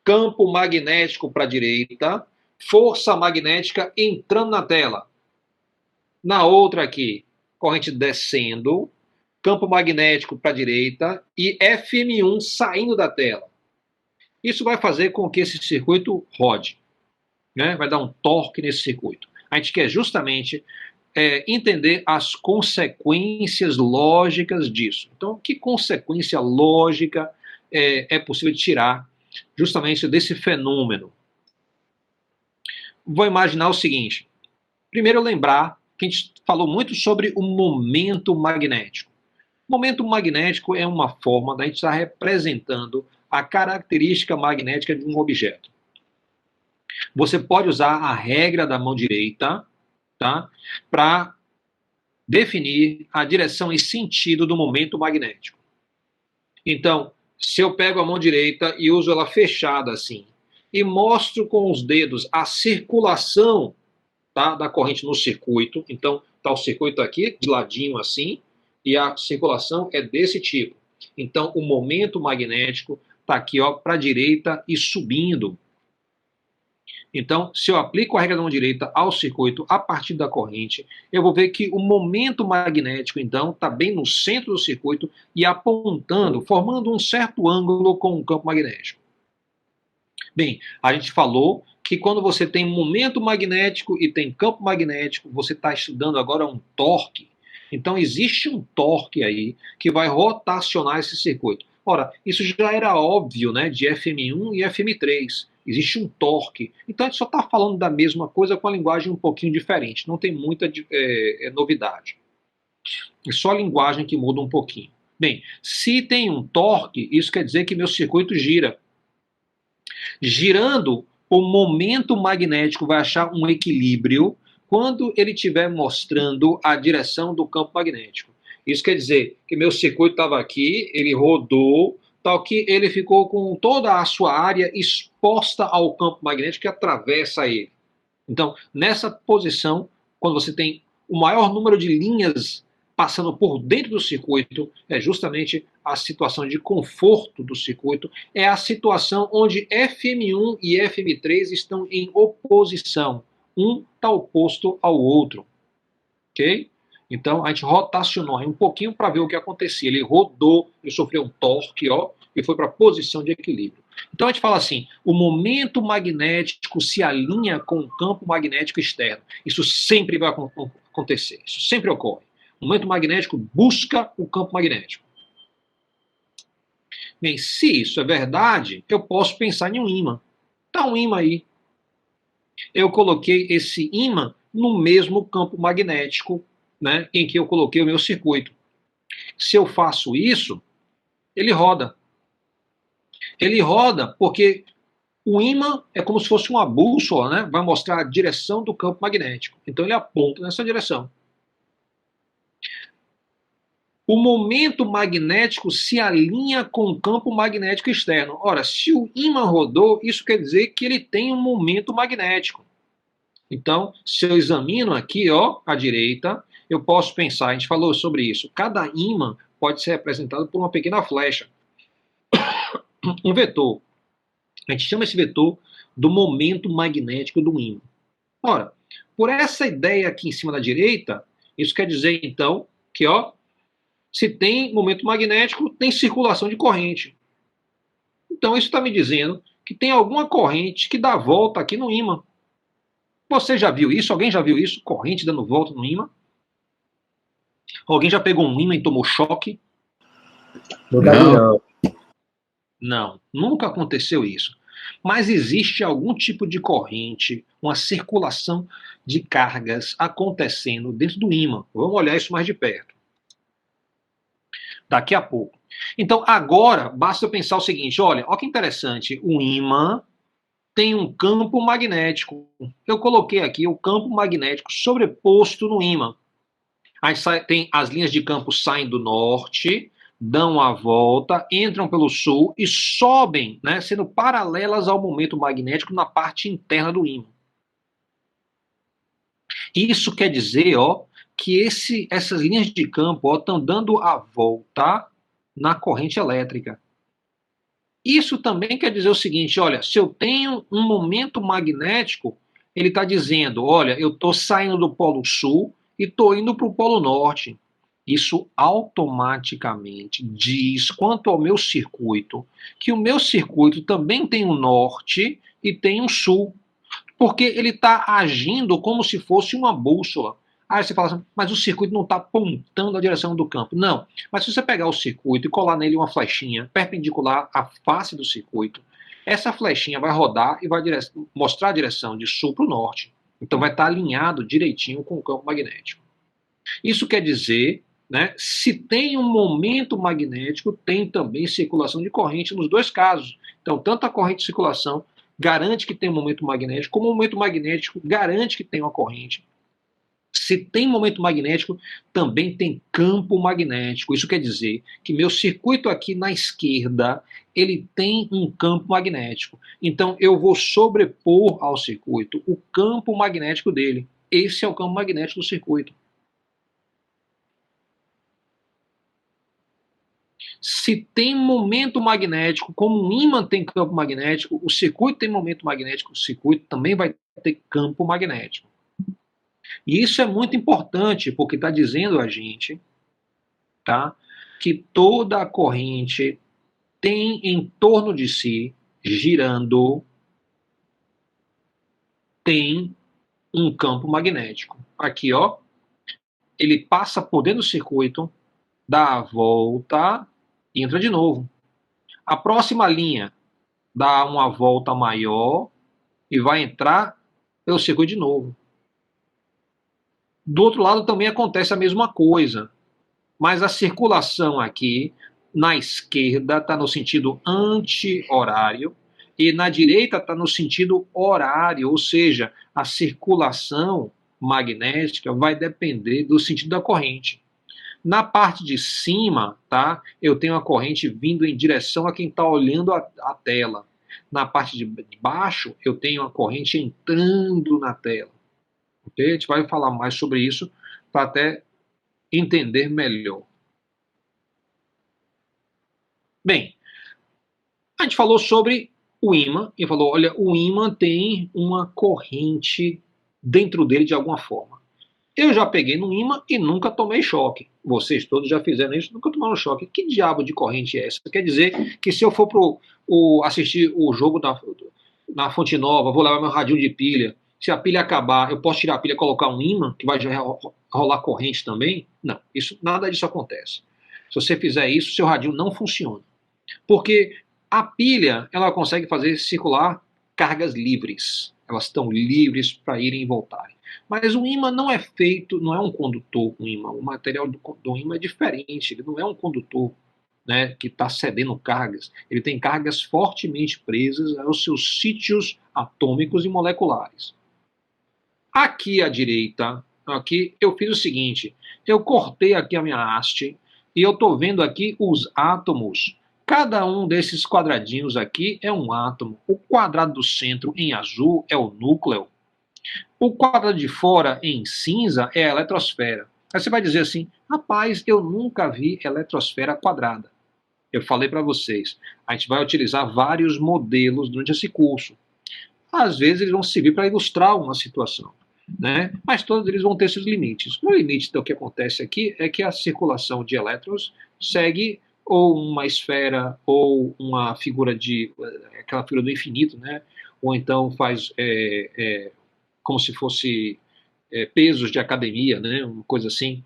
campo magnético para a direita, força magnética entrando na tela. Na outra aqui, corrente descendo, campo magnético para a direita e FM1 saindo da tela. Isso vai fazer com que esse circuito rode, né? Vai dar um torque nesse circuito. A gente quer justamente entender as consequências lógicas disso. Então, que consequência lógica é possível tirar justamente desse fenômeno? Vou imaginar o seguinte. Primeiro, lembrar que a gente falou muito sobre o momento magnético. O momento magnético é uma forma da gente estar representando a característica magnética de um objeto. Você pode usar a regra da mão direita, tá, para definir a direção e sentido do momento magnético. Então, se eu pego a mão direita e uso ela fechada assim, e mostro com os dedos a circulação, tá, da corrente no circuito, então está o circuito aqui, de ladinho assim, e a circulação é desse tipo. Então, o momento magnético está aqui para a direita e subindo. Então, se eu aplico a regra da mão direita ao circuito a partir da corrente, eu vou ver que o momento magnético, então, está bem no centro do circuito e apontando, formando um certo ângulo com o campo magnético. Bem, a gente falou que quando você tem momento magnético e tem campo magnético, você está estudando agora um torque. Então, existe um torque aí que vai rotacionar esse circuito. Ora, isso já era óbvio, né, de FM1 e FM3. Existe um torque. Então, a gente só está falando da mesma coisa com a linguagem um pouquinho diferente. Não tem muita novidade. É só a linguagem que muda um pouquinho. Bem, se tem um torque, isso quer dizer que meu circuito gira. Girando, o momento magnético vai achar um equilíbrio quando ele estiver mostrando a direção do campo magnético. Isso quer dizer que meu circuito estava aqui, ele rodou, tal que ele ficou com toda a sua área exposta ao campo magnético que atravessa ele. Então, nessa posição, quando você tem o maior número de linhas passando por dentro do circuito, é justamente a situação de conforto do circuito, é a situação onde FM1 e FM3 estão em oposição. Um está oposto ao outro. Ok? Então, a gente rotacionou aí um pouquinho para ver o que acontecia. Ele rodou, ele sofreu um torque, ó, e foi para a posição de equilíbrio. Então, a gente fala assim, o momento magnético se alinha com o campo magnético externo. Isso sempre vai acontecer, isso sempre ocorre. O momento magnético busca o campo magnético. Bem, se isso é verdade, eu posso pensar em um ímã. Tá um ímã aí. Eu coloquei esse ímã no mesmo campo magnético, né, em que eu coloquei o meu circuito. Se eu faço isso, ele roda. Ele roda porque o ímã é como se fosse uma bússola, né? Vai mostrar a direção do campo magnético. Então ele aponta nessa direção. O momento magnético se alinha com o campo magnético externo. Ora, se o ímã rodou, isso quer dizer que ele tem um momento magnético. Então, se eu examino aqui, ó, à direita, eu posso pensar, a gente falou sobre isso, cada ímã pode ser representado por uma pequena flecha. Um vetor. A gente chama esse vetor do momento magnético do ímã. Ora, por essa ideia aqui em cima da direita, isso quer dizer, então, que, ó, se tem momento magnético, tem circulação de corrente. Então, isso está me dizendo que tem alguma corrente que dá volta aqui no ímã. Você já viu isso? Alguém já viu isso? Corrente dando volta no ímã? Alguém já pegou um ímã e tomou choque? Nunca vi, não. Não, nunca aconteceu isso. Mas existe algum tipo de corrente, uma circulação de cargas acontecendo dentro do ímã. Vamos olhar isso mais de perto. Daqui a pouco. Então, agora, basta eu pensar o seguinte, olha que interessante, o ímã tem um campo magnético. Eu coloquei aqui o campo magnético sobreposto no ímã. Aí tem as linhas de campo saem do norte, dão a volta, entram pelo sul e sobem, né, sendo paralelas ao momento magnético na parte interna do ímã. Isso quer dizer, ó, que essas linhas de campo estão dando a volta na corrente elétrica. Isso também quer dizer o seguinte, olha, se eu tenho um momento magnético, ele está dizendo, olha, eu estou saindo do polo sul e estou indo para o polo norte. Isso automaticamente diz, quanto ao meu circuito, que o meu circuito também tem um norte e tem um sul. Porque ele está agindo como se fosse uma bússola. Aí você fala assim, mas o circuito não está apontando a direção do campo. Não, mas se você pegar o circuito e colar nele uma flechinha perpendicular à face do circuito, essa flechinha vai rodar e vai mostrar a direção de sul para o norte. Então vai estar alinhado direitinho com o campo magnético. Isso quer dizer, né, se tem um momento magnético, tem também circulação de corrente nos dois casos. Então, tanto a corrente de circulação garante que tem um momento magnético, como o momento magnético garante que tem uma corrente. Se tem momento magnético, também tem campo magnético. Isso quer dizer que meu circuito aqui na esquerda, ele tem um campo magnético. Então, eu vou sobrepor ao circuito o campo magnético dele. Esse é o campo magnético do circuito. Se tem momento magnético, como um ímã tem campo magnético, o circuito tem momento magnético, o circuito também vai ter campo magnético. E isso é muito importante, porque está dizendo a gente, tá, que toda a corrente tem em torno de si, girando, tem um campo magnético. Aqui, ó, ele passa por dentro do circuito, dá a volta e entra de novo. A próxima linha dá uma volta maior e vai entrar pelo circuito de novo. Do outro lado também acontece a mesma coisa, mas a circulação aqui na esquerda está no sentido anti-horário e na direita está no sentido horário, ou seja, a circulação magnética vai depender do sentido da corrente. Na parte de cima, tá? Eu tenho a corrente vindo em direção a quem está olhando a tela. Na parte de baixo, eu tenho a corrente entrando na tela. Okay? A gente vai falar mais sobre isso para até entender melhor. Bem, a gente falou sobre o ímã e falou, olha, o ímã tem uma corrente dentro dele de alguma forma. Eu já peguei no ímã e nunca tomei choque. Vocês todos já fizeram isso, nunca tomaram choque. Que diabo de corrente é essa? Quer dizer que se eu for assistir o jogo na Fonte Nova, vou levar meu radinho de pilha, se a pilha acabar, eu posso tirar a pilha e colocar um ímã que vai rolar corrente também? Não, nada disso acontece. Se você fizer isso, seu radinho não funciona. Porque a pilha, ela consegue fazer circular cargas livres. Elas estão livres para irem e voltarem. Mas o ímã não é feito, não é um condutor, um ímã. O material do ímã é diferente, ele não é um condutor, né, que está cedendo cargas. Ele tem cargas fortemente presas aos seus sítios atômicos e moleculares. Aqui à direita, aqui eu fiz o seguinte, eu cortei aqui a minha haste e eu estou vendo aqui os átomos. Cada um desses quadradinhos aqui é um átomo. O quadrado do centro em azul é o núcleo. O quadrado de fora em cinza é a eletrosfera. Aí você vai dizer assim, rapaz, eu nunca vi eletrosfera quadrada. Eu falei para vocês, a gente vai utilizar vários modelos durante esse curso. Às vezes eles vão servir para ilustrar uma situação, né? Mas todos eles vão ter seus limites. O limite do que acontece aqui é que a circulação de elétrons segue ou uma esfera ou uma figura aquela figura do infinito, né? Ou então faz como se fosse pesos de academia, né? Uma coisa assim.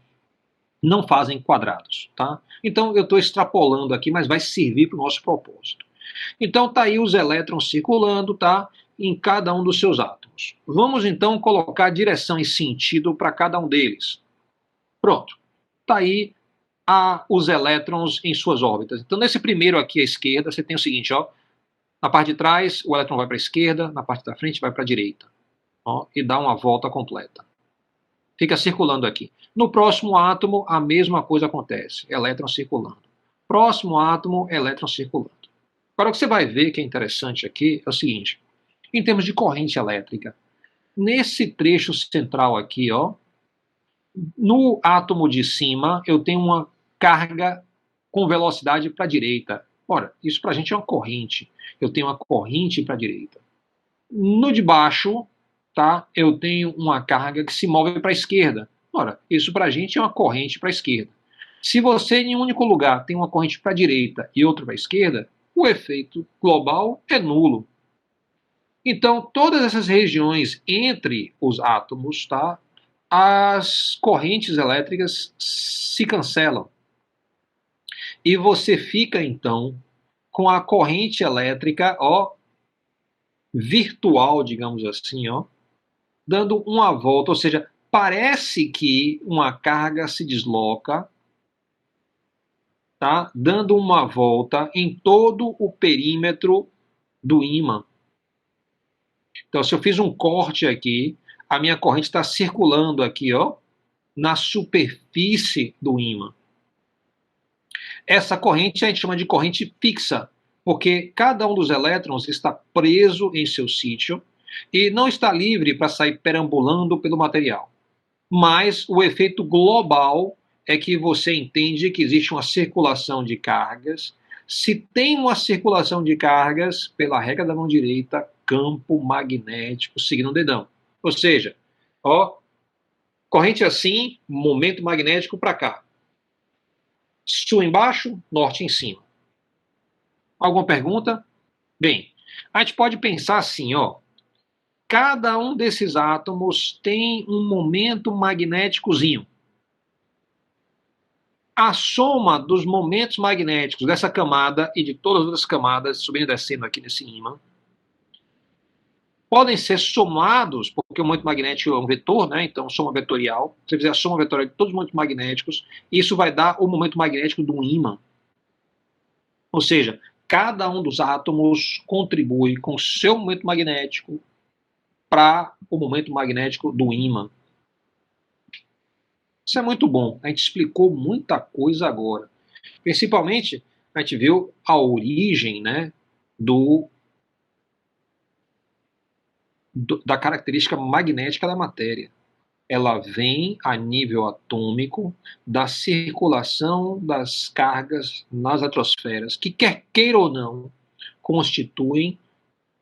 Não fazem quadrados, tá? Então eu estou extrapolando aqui, mas vai servir para o nosso propósito. Então tá aí os elétrons circulando, tá? Em cada um dos seus átomos. Vamos então colocar direção e sentido para cada um deles. Pronto. Tá aí os elétrons em suas órbitas. Então nesse primeiro aqui à esquerda, você tem o seguinte, ó. Na parte de trás, o elétron vai para a esquerda, na parte da frente vai para a direita. Ó, e dá uma volta completa. Fica circulando aqui. No próximo átomo, a mesma coisa acontece. Elétron circulando. Próximo átomo, elétron circulando. Agora, o que você vai ver que é interessante aqui é o seguinte. Em termos de corrente elétrica, nesse trecho central aqui, ó, no átomo de cima, eu tenho uma carga com velocidade para a direita. Ora, isso para a gente é uma corrente. Eu tenho uma corrente para a direita. No de baixo, tá, eu tenho uma carga que se move para a esquerda. Ora, isso para a gente é uma corrente para a esquerda. Se você em um único lugar tem uma corrente para a direita e outra para a esquerda, o efeito global é nulo. Então, todas essas regiões entre os átomos, tá, as correntes elétricas se cancelam. E você fica, então, com a corrente elétrica, ó, virtual, digamos assim, ó, dando uma volta, ou seja, parece que uma carga se desloca, tá, dando uma volta em todo o perímetro do ímã. Então, se eu fiz um corte aqui, a minha corrente está circulando aqui, ó, na superfície do ímã. Essa corrente a gente chama de corrente fixa, porque cada um dos elétrons está preso em seu sítio e não está livre para sair perambulando pelo material. Mas o efeito global é que você entende que existe uma circulação de cargas. Se tem uma circulação de cargas, pela regra da mão direita, campo magnético seguindo o dedão. Ou seja, ó, corrente assim, momento magnético para cá. Sul embaixo, norte em cima. Alguma pergunta? Bem, a gente pode pensar assim, ó. Cada um desses átomos tem um momento magnéticozinho. A soma dos momentos magnéticos dessa camada e de todas as outras camadas, subindo e descendo aqui nesse ímã, podem ser somados, porque o momento magnético é um vetor, né? Então, soma vetorial. Se você fizer a soma vetorial de todos os momentos magnéticos, isso vai dar o momento magnético de um ímã. Ou seja, cada um dos átomos contribui com o seu momento magnético para o momento magnético do ímã. Isso é muito bom. A gente explicou muita coisa agora. Principalmente, a gente viu a origem, né, da característica magnética da matéria. Ela vem a nível atômico da circulação das cargas nas atmosferas, que quer queira ou não, constituem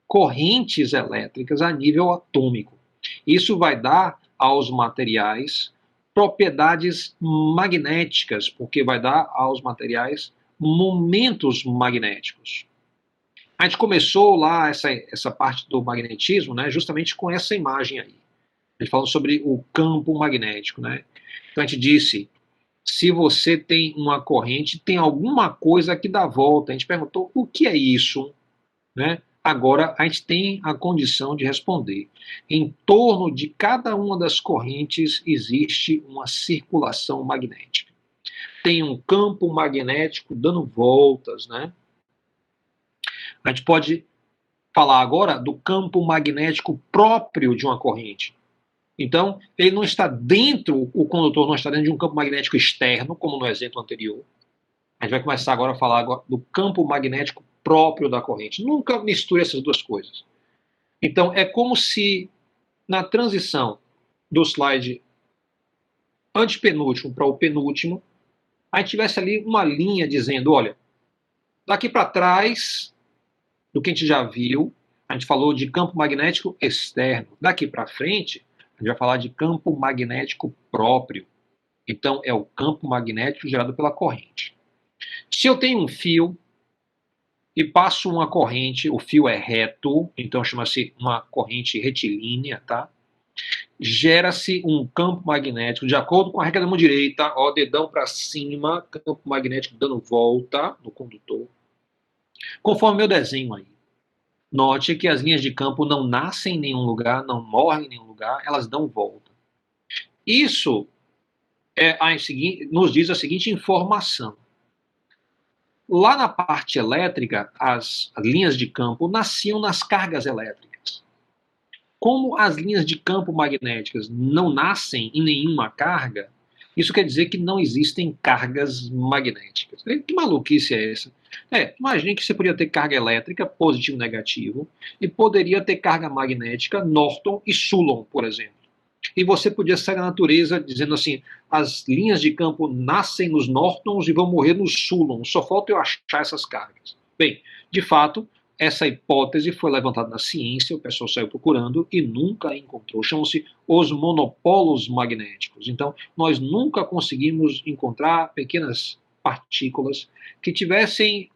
correntes elétricas a nível atômico. Isso vai dar aos materiais propriedades magnéticas, porque vai dar aos materiais momentos magnéticos. A gente começou lá essa parte do magnetismo, né, justamente com essa imagem aí. A gente falando sobre o campo magnético, né? Então a gente disse, se você tem uma corrente, tem alguma coisa que dá volta. A gente perguntou o que é isso, né? Agora a gente tem a condição de responder. Em torno de cada uma das correntes existe uma circulação magnética. Tem um campo magnético dando voltas, né? A gente pode falar agora do campo magnético próprio de uma corrente. Então, ele não está dentro, o condutor não está dentro de um campo magnético externo, como no exemplo anterior. A gente vai começar agora a falar do campo magnético próprio da corrente. Nunca misture essas duas coisas. Então, é como se na transição do slide antepenúltimo para o penúltimo, a gente tivesse ali uma linha dizendo, olha, daqui para trás do que a gente já viu, a gente falou de campo magnético externo. Daqui para frente, a gente vai falar de campo magnético próprio. Então, é o campo magnético gerado pela corrente. Se eu tenho um fio e passo uma corrente, o fio é reto, então chama-se uma corrente retilínea, tá? Gera-se um campo magnético, de acordo com a regra da mão direita, ó, dedão para cima, campo magnético dando volta no condutor. Conforme meu desenho aí. Note que as linhas de campo não nascem em nenhum lugar, não morrem em nenhum lugar, elas dão volta. Isso nos diz a seguinte informação. Lá na parte elétrica, as linhas de campo nasciam nas cargas elétricas. Como as linhas de campo magnéticas não nascem em nenhuma carga, isso quer dizer que não existem cargas magnéticas. Que maluquice é essa? Imagine que você poderia ter carga elétrica, positivo e negativo, e poderia ter carga magnética, Norton e Coulomb, por exemplo. E você podia sair da natureza dizendo assim, as linhas de campo nascem nos Nortons e vão morrer nos Coulomb, só falta eu achar essas cargas. Bem, de fato, essa hipótese foi levantada na ciência, o pessoal saiu procurando e nunca encontrou. Chamam-se os monopolos magnéticos. Então, nós nunca conseguimos encontrar pequenas partículas que tivessem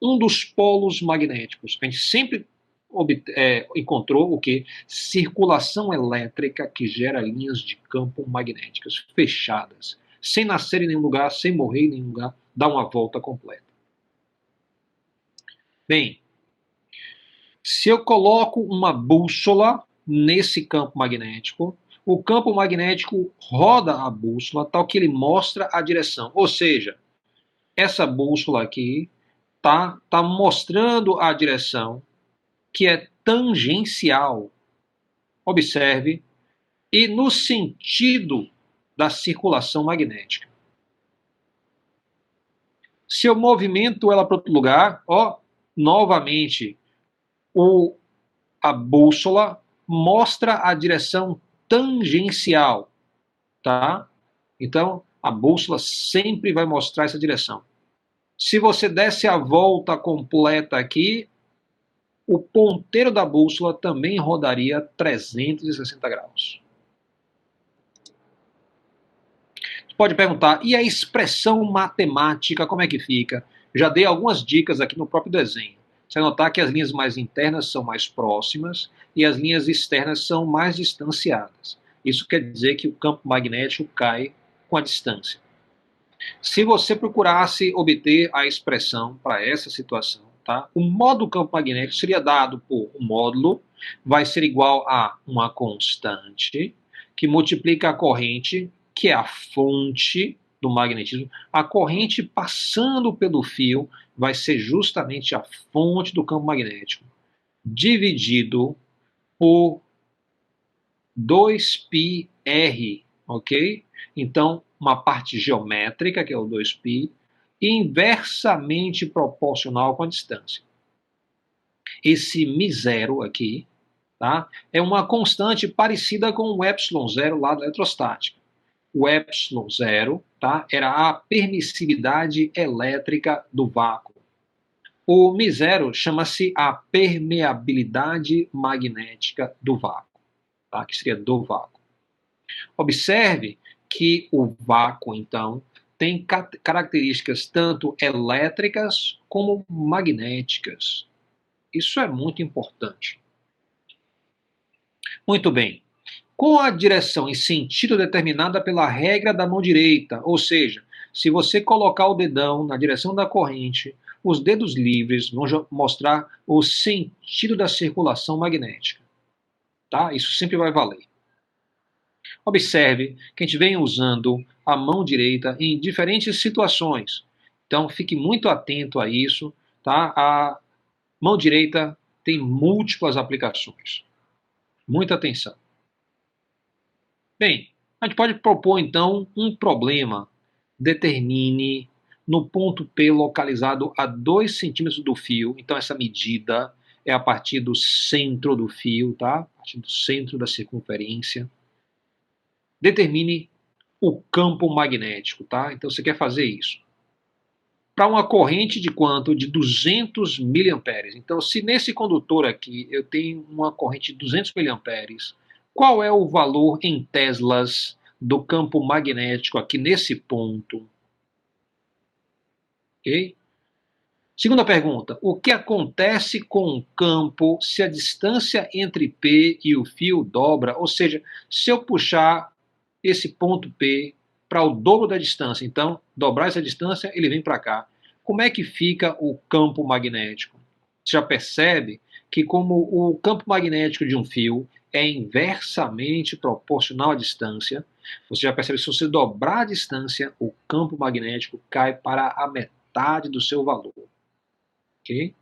um dos polos magnéticos. A gente sempre encontrou o que? Circulação elétrica que gera linhas de campo magnéticas fechadas, sem nascer em nenhum lugar, sem morrer em nenhum lugar, dá uma volta completa. Bem, se eu coloco uma bússola nesse campo magnético, o campo magnético roda a bússola tal que ele mostra a direção. Ou seja, essa bússola aqui tá mostrando a direção que é tangencial. Observe, e no sentido da circulação magnética. Se eu movimento ela para outro lugar, ó, novamente, a bússola mostra a direção tangencial, tá? Então, a bússola sempre vai mostrar essa direção. Se você desse a volta completa aqui, o ponteiro da bússola também rodaria 360 graus. Você pode perguntar, e a expressão matemática, como é que fica? Já dei algumas dicas aqui no próprio desenho. Você vai notar que as linhas mais internas são mais próximas e as linhas externas são mais distanciadas. Isso quer dizer que o campo magnético cai com a distância. Se você procurasse obter a expressão para essa situação, tá? O módulo do campo magnético seria dado por um módulo, vai ser igual a uma constante, que multiplica a corrente, que é a fonte do magnetismo. A corrente passando pelo fio vai ser justamente a fonte do campo magnético, dividido por 2πr, ok? Então, uma parte geométrica, que é o 2π, inversamente proporcional com a distância. Esse μ0 aqui, tá, é uma constante parecida com o ε0 lá da eletrostática. O ε0, tá, era a permissividade elétrica do vácuo. O μ0 chama-se a permeabilidade magnética do vácuo, tá, que seria do vácuo. Observe que o vácuo, então, tem características tanto elétricas como magnéticas. Isso é muito importante. Muito bem. Com a direção em sentido determinada pela regra da mão direita, ou seja, se você colocar o dedão na direção da corrente, os dedos livres vão mostrar o sentido da circulação magnética. Tá? Isso sempre vai valer. Observe que a gente vem usando a mão direita em diferentes situações. Então, fique muito atento a isso. Tá? A mão direita tem múltiplas aplicações. Muita atenção. Bem, a gente pode propor, então, um problema. Determine no ponto P localizado a 2 centímetros do fio. Então, essa medida é a partir do centro do fio, tá? A partir do centro da circunferência. Determine o campo magnético, tá? Então, você quer fazer isso. Para uma corrente de quanto? De 200 miliamperes. Então, se nesse condutor aqui eu tenho uma corrente de 200 miliamperes, qual é o valor em teslas do campo magnético aqui nesse ponto? Ok? Segunda pergunta. O que acontece com o campo se a distância entre P e o fio dobra? Ou seja, se eu puxar esse ponto P para o dobro da distância, então, dobrar essa distância, ele vem para cá. Como é que fica o campo magnético? Você já percebe que como o campo magnético de um fio é inversamente proporcional à distância, você já percebe que se você dobrar a distância, o campo magnético cai para a metade do seu valor. Okay?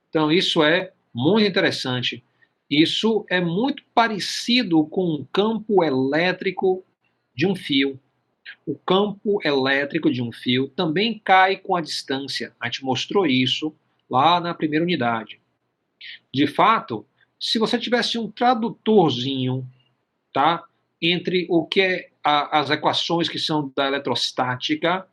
Então, isso é muito interessante. Isso é muito parecido com o campo elétrico de um fio. O campo elétrico de um fio também cai com a distância. A gente mostrou isso lá na primeira unidade. De fato, se você tivesse um tradutorzinho, tá, entre o que é as equações que são da eletrostática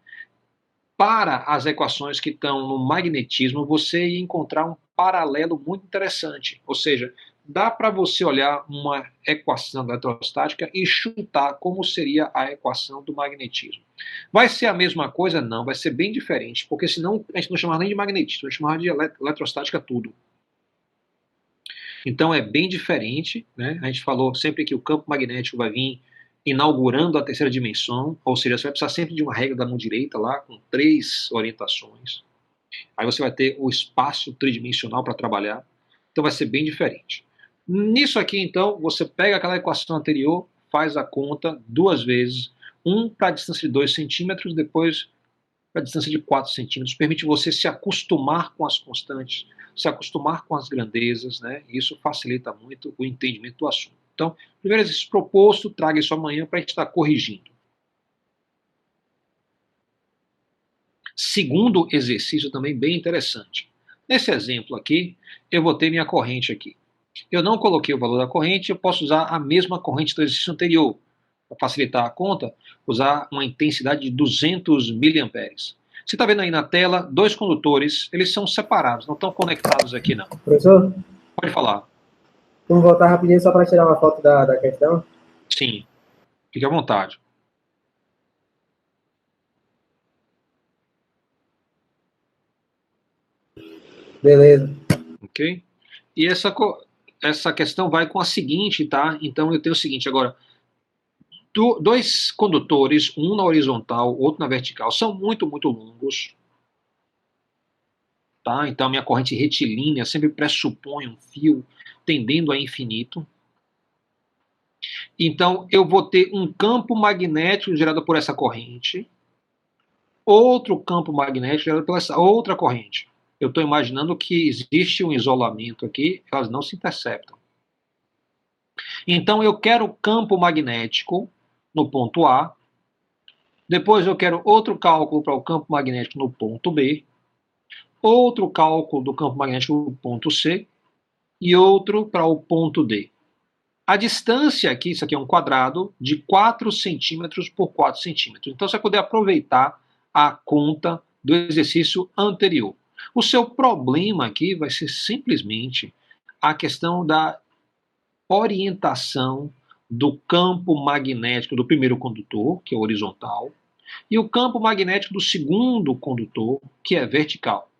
para as equações que estão no magnetismo, você ia encontrar um paralelo muito interessante. Ou seja, dá para você olhar uma equação da eletrostática e chutar como seria a equação do magnetismo. Vai ser a mesma coisa? Não, vai ser bem diferente, porque senão a gente não chamava nem de magnetismo, a gente chamava de eletrostática tudo. Então é bem diferente, né? A gente falou sempre que o campo magnético vai vir inaugurando a terceira dimensão, ou seja, você vai precisar sempre de uma regra da mão direita lá, com 3 orientações. Aí você vai ter o espaço tridimensional para trabalhar, então vai ser bem diferente. Nisso aqui, então, você pega aquela equação anterior, faz a conta 2 vezes, um para a distância de 2 centímetros, depois para a distância de 4 centímetros, permite você se acostumar com as constantes, se acostumar com as grandezas, né? E isso facilita muito o entendimento do assunto. Então, primeiro exercício proposto, traga isso amanhã para a gente estar corrigindo. Segundo exercício também bem interessante. Nesse exemplo aqui, eu vou ter minha corrente aqui. Eu não coloquei o valor da corrente, eu posso usar a mesma corrente do exercício anterior. Para facilitar a conta, usar uma intensidade de 200 miliamperes. Você está vendo aí na tela, 2 condutores, eles são separados, não estão conectados aqui não. Professor? Pode falar. Vamos voltar rapidinho só para tirar uma foto da questão? Sim, fique à vontade. Beleza. Ok? E essa questão vai com a seguinte, tá? Então eu tenho o seguinte, agora, 2 condutores, um na horizontal, outro na vertical, são muito, muito longos. Tá? Então minha corrente retilínea sempre pressupõe um fio tendendo a infinito. Então eu vou ter um campo magnético gerado por essa corrente, outro campo magnético gerado por essa outra corrente. Eu estou imaginando que existe um isolamento aqui, elas não se interceptam. Então eu quero campo magnético no ponto A Depois eu quero outro cálculo para o campo magnético no ponto B, outro cálculo do campo magnético no ponto C e outro para o ponto D. A distância aqui, isso aqui é um quadrado de 4 centímetros por 4 centímetros. Então você vai poder aproveitar a conta do exercício anterior. O seu problema aqui vai ser simplesmente a questão da orientação do campo magnético do primeiro condutor, que é horizontal, e o campo magnético do segundo condutor, que é vertical.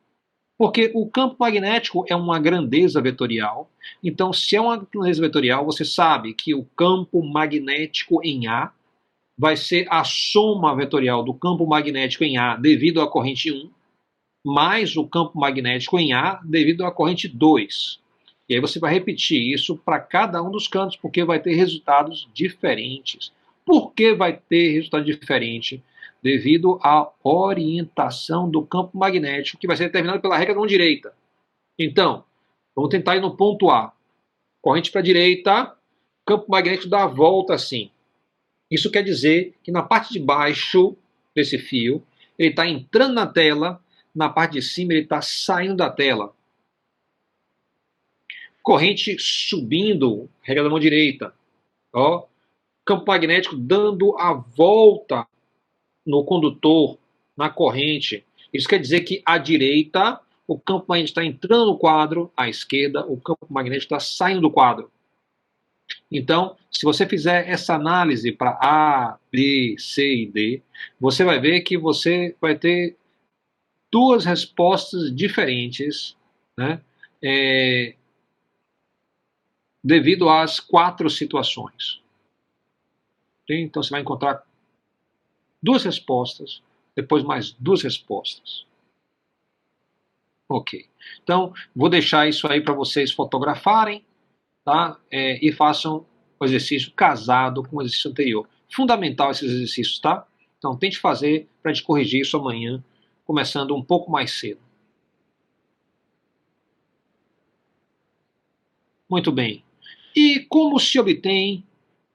Porque o campo magnético é uma grandeza vetorial, então se é uma grandeza vetorial, você sabe que o campo magnético em A vai ser a soma vetorial do campo magnético em A devido à corrente 1, mais o campo magnético em A devido à corrente 2. E aí você vai repetir isso para cada um dos cantos, porque vai ter resultados diferentes. Por que vai ter resultado diferente? Devido à orientação do campo magnético, que vai ser determinado pela regra da mão direita. Então, vamos tentar ir no ponto A. Corrente para a direita, campo magnético dá a volta assim. Isso quer dizer que na parte de baixo desse fio, ele está entrando na tela, na parte de cima ele está saindo da tela. Corrente subindo, regra da mão direita. Ó, campo magnético dando a volta no condutor, na corrente. Isso quer dizer que à direita, o campo magnético está entrando no quadro, à esquerda, o campo magnético está saindo do quadro. Então, se você fizer essa análise para A, B, C e D, você vai ver que você vai ter duas respostas diferentes, né? Devido às 4 situações. Então você vai encontrar 2 respostas, depois mais 2 respostas. Ok. Então, vou deixar isso aí para vocês fotografarem, tá? E façam o exercício casado com o exercício anterior. Fundamental esses exercícios, tá? Então, tente fazer para a gente corrigir isso amanhã, começando um pouco mais cedo. Muito bem. E como se obtém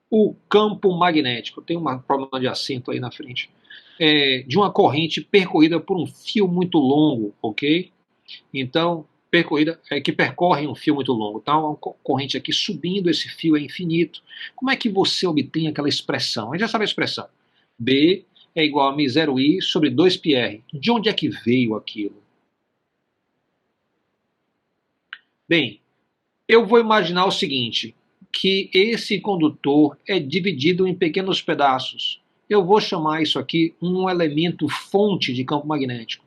o campo magnético? Tem um problema de acento aí na frente. De uma corrente percorrida por um fio muito longo, ok? Então, que percorre um fio muito longo. Então, uma corrente aqui subindo, esse fio é infinito. Como é que você obtém aquela expressão? A gente já sabe a expressão. B é igual a μ0i sobre 2πr. De onde é que veio aquilo? Bem, eu vou imaginar o seguinte, que esse condutor é dividido em pequenos pedaços. Eu vou chamar isso aqui um elemento fonte de campo magnético.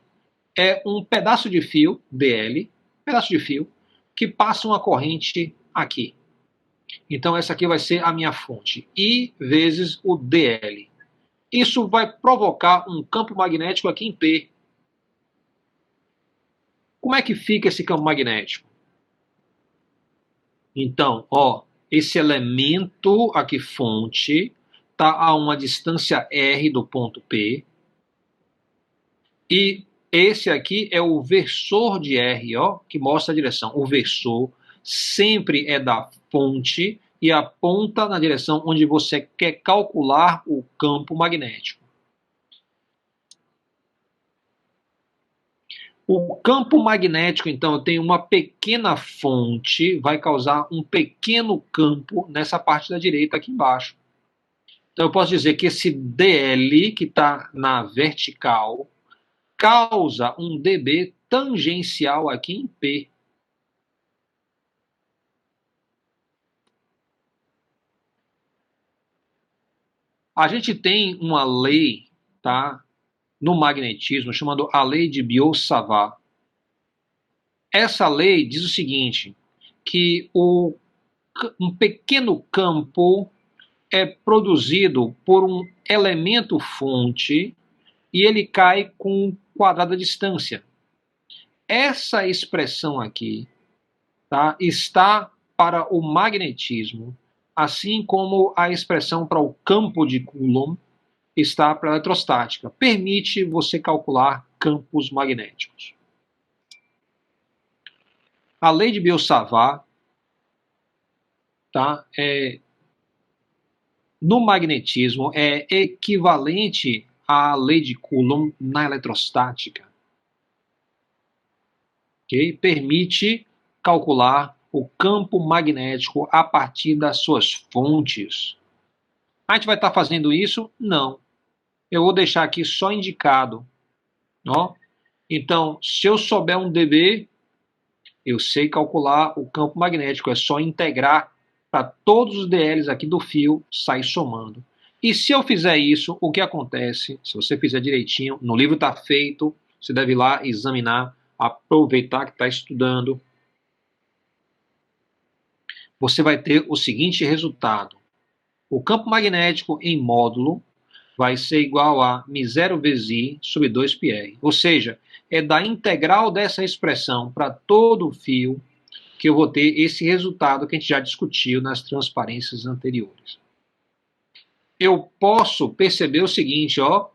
É um pedaço de fio, dl, que passa uma corrente aqui. Então essa aqui vai ser a minha fonte, I vezes o dl. Isso vai provocar um campo magnético aqui em P. Como é que fica esse campo magnético? Então, ó, esse elemento aqui, fonte, está a uma distância r do ponto P. E esse aqui é o versor de R, ó, que mostra a direção. O versor sempre é da fonte e aponta na direção onde você quer calcular o campo magnético. O campo magnético, então, tem uma pequena fonte, vai causar um pequeno campo nessa parte da direita aqui embaixo. Então eu posso dizer que esse dl, que está na vertical, causa um dB tangencial aqui em P. A gente tem uma lei, tá, no magnetismo, chamada a lei de Biot-Savart. Essa lei diz o seguinte, que um pequeno campo é produzido por um elemento fonte e ele cai com um quadrado da distância. Essa expressão aqui, tá, está para o magnetismo, assim como a expressão para o campo de Coulomb está para a eletrostática. Permite você calcular campos magnéticos. A lei de Biot-Savart, tá, no magnetismo é equivalente a lei de Coulomb na eletrostática. Okay? Permite calcular o campo magnético a partir das suas fontes. A gente vai estar fazendo isso? Não. Eu vou deixar aqui só indicado. Ó. Então, se eu souber um dB, eu sei calcular o campo magnético. É só integrar para todos os DLs aqui do fio, sair somando. E se eu fizer isso, o que acontece? Se você fizer direitinho, no livro está feito, você deve ir lá examinar, aproveitar que está estudando. Você vai ter o seguinte resultado. O campo magnético em módulo vai ser igual a μ0 vezes I sobre 2πr. Ou seja, é da integral dessa expressão para todo o fio que eu vou ter esse resultado que a gente já discutiu nas transparências anteriores. Eu posso perceber o seguinte, ó.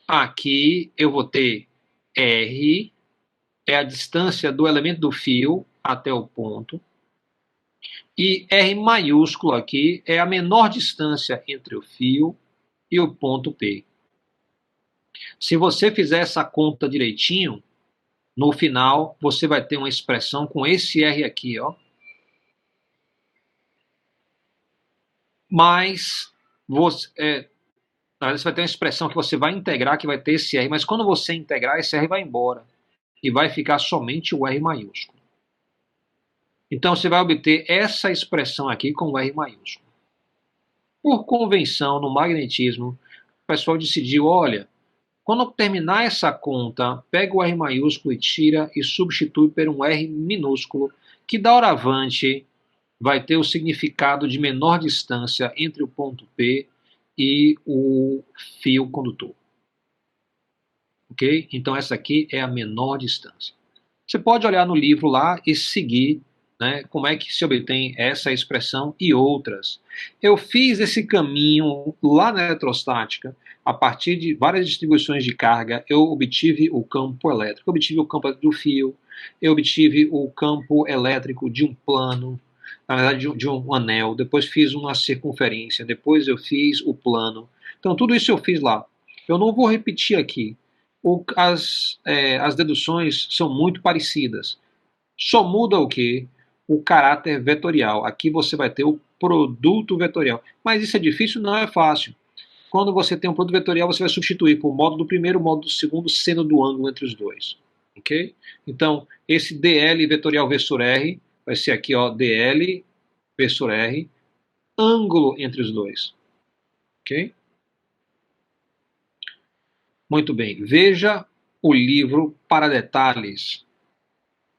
Aqui eu vou ter R, é a distância do elemento do fio até o ponto. E R maiúsculo aqui é a menor distância entre o fio e o ponto P. Se você fizer essa conta direitinho, no final você vai ter uma expressão com esse R aqui, ó. Mas você vai ter uma expressão que você vai integrar, que vai ter esse R, mas quando você integrar, esse R vai embora. E vai ficar somente o R maiúsculo. Então você vai obter essa expressão aqui com o R maiúsculo. Por convenção, no magnetismo, o pessoal decidiu, olha, quando eu terminar essa conta, pega o R maiúsculo e tira e substitui por um R minúsculo, que da hora avante vai ter o significado de menor distância entre o ponto P e o fio condutor. Ok? Então essa aqui é a menor distância. Você pode olhar no livro lá e seguir, né, como é que se obtém essa expressão e outras. Eu fiz esse caminho lá na eletrostática, a partir de várias distribuições de carga, eu obtive o campo elétrico, eu obtive o campo do fio, eu obtive o campo elétrico de um plano, na verdade de um anel, depois fiz uma circunferência, depois eu fiz o plano. Então tudo isso eu fiz lá. Eu não vou repetir aqui. As deduções são muito parecidas. Só muda o quê? O caráter vetorial. Aqui você vai ter o produto vetorial. Mas isso é difícil? Não é fácil. Quando você tem um produto vetorial, você vai substituir por módulo do primeiro, módulo do segundo, seno do ângulo entre os dois. Ok? Então, esse DL vetorial V sur R vai ser aqui, ó, DL V sur R, ângulo entre os dois. Ok? Muito bem. Veja o livro para detalhes.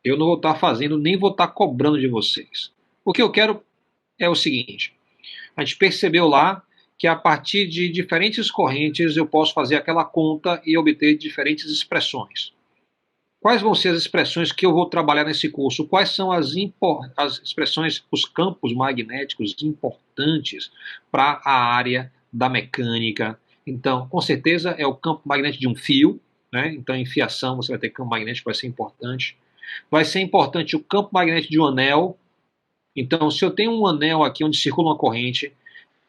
Eu não vou estar fazendo, nem vou estar cobrando de vocês. O que eu quero é o seguinte. A gente percebeu lá que a partir de diferentes correntes eu posso fazer aquela conta e obter diferentes expressões. Quais vão ser as expressões que eu vou trabalhar nesse curso? Quais são as expressões, os campos magnéticos importantes para a área da mecânica? Então, com certeza é o campo magnético de um fio, né? Então, em fiação você vai ter campo magnético, vai ser importante. Vai ser importante o campo magnético de um anel. Então, se eu tenho um anel aqui onde circula uma corrente,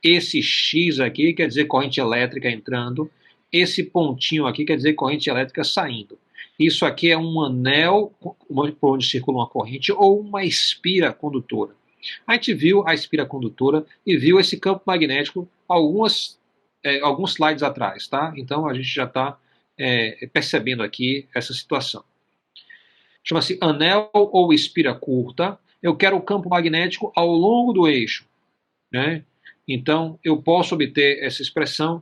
esse X aqui quer dizer corrente elétrica entrando, esse pontinho aqui quer dizer corrente elétrica saindo. Isso aqui é um anel por onde circula uma corrente ou uma espira condutora. A gente viu a espira condutora e viu esse campo magnético alguns slides atrás, tá? Então a gente já está percebendo aqui essa situação. Chama-se anel ou espira curta. Eu quero o campo magnético ao longo do eixo, né? Então, eu posso obter essa expressão.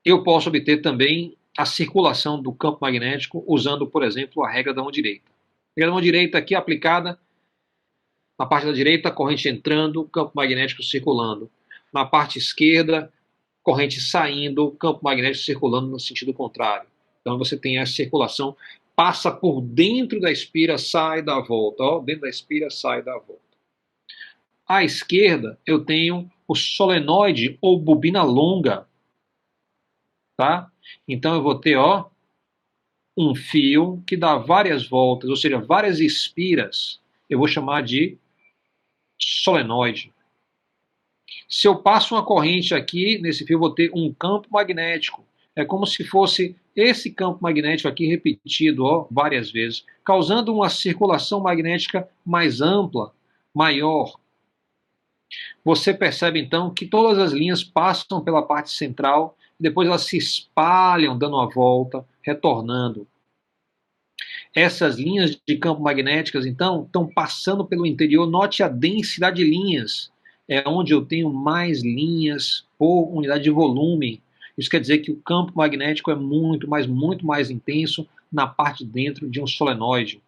Eu posso obter também a circulação do campo magnético usando, por exemplo, a regra da mão direita. A regra da mão direita aqui aplicada na parte da direita, corrente entrando, campo magnético circulando. Na parte esquerda, corrente saindo, campo magnético circulando no sentido contrário. Então, você tem essa circulação, passa por dentro da espira, sai da volta. Ó, dentro da espira, sai da volta. À esquerda, eu tenho o solenoide ou bobina longa. Tá? Então, eu vou ter, ó, um fio que dá várias voltas, ou seja, várias espiras. Eu vou chamar de solenoide. Se eu passo uma corrente aqui, nesse fio, eu vou ter um campo magnético. É como se fosse esse campo magnético aqui repetido várias vezes, causando uma circulação magnética mais ampla, maior. Você percebe então que todas as linhas passam pela parte central e depois elas se espalham, dando uma volta, retornando. Essas linhas de campo magnéticas, então, estão passando pelo interior. Note a densidade de linhas. É onde eu tenho mais linhas por unidade de volume. Isso quer dizer que o campo magnético é muito mais intenso na parte de dentro de um solenoide.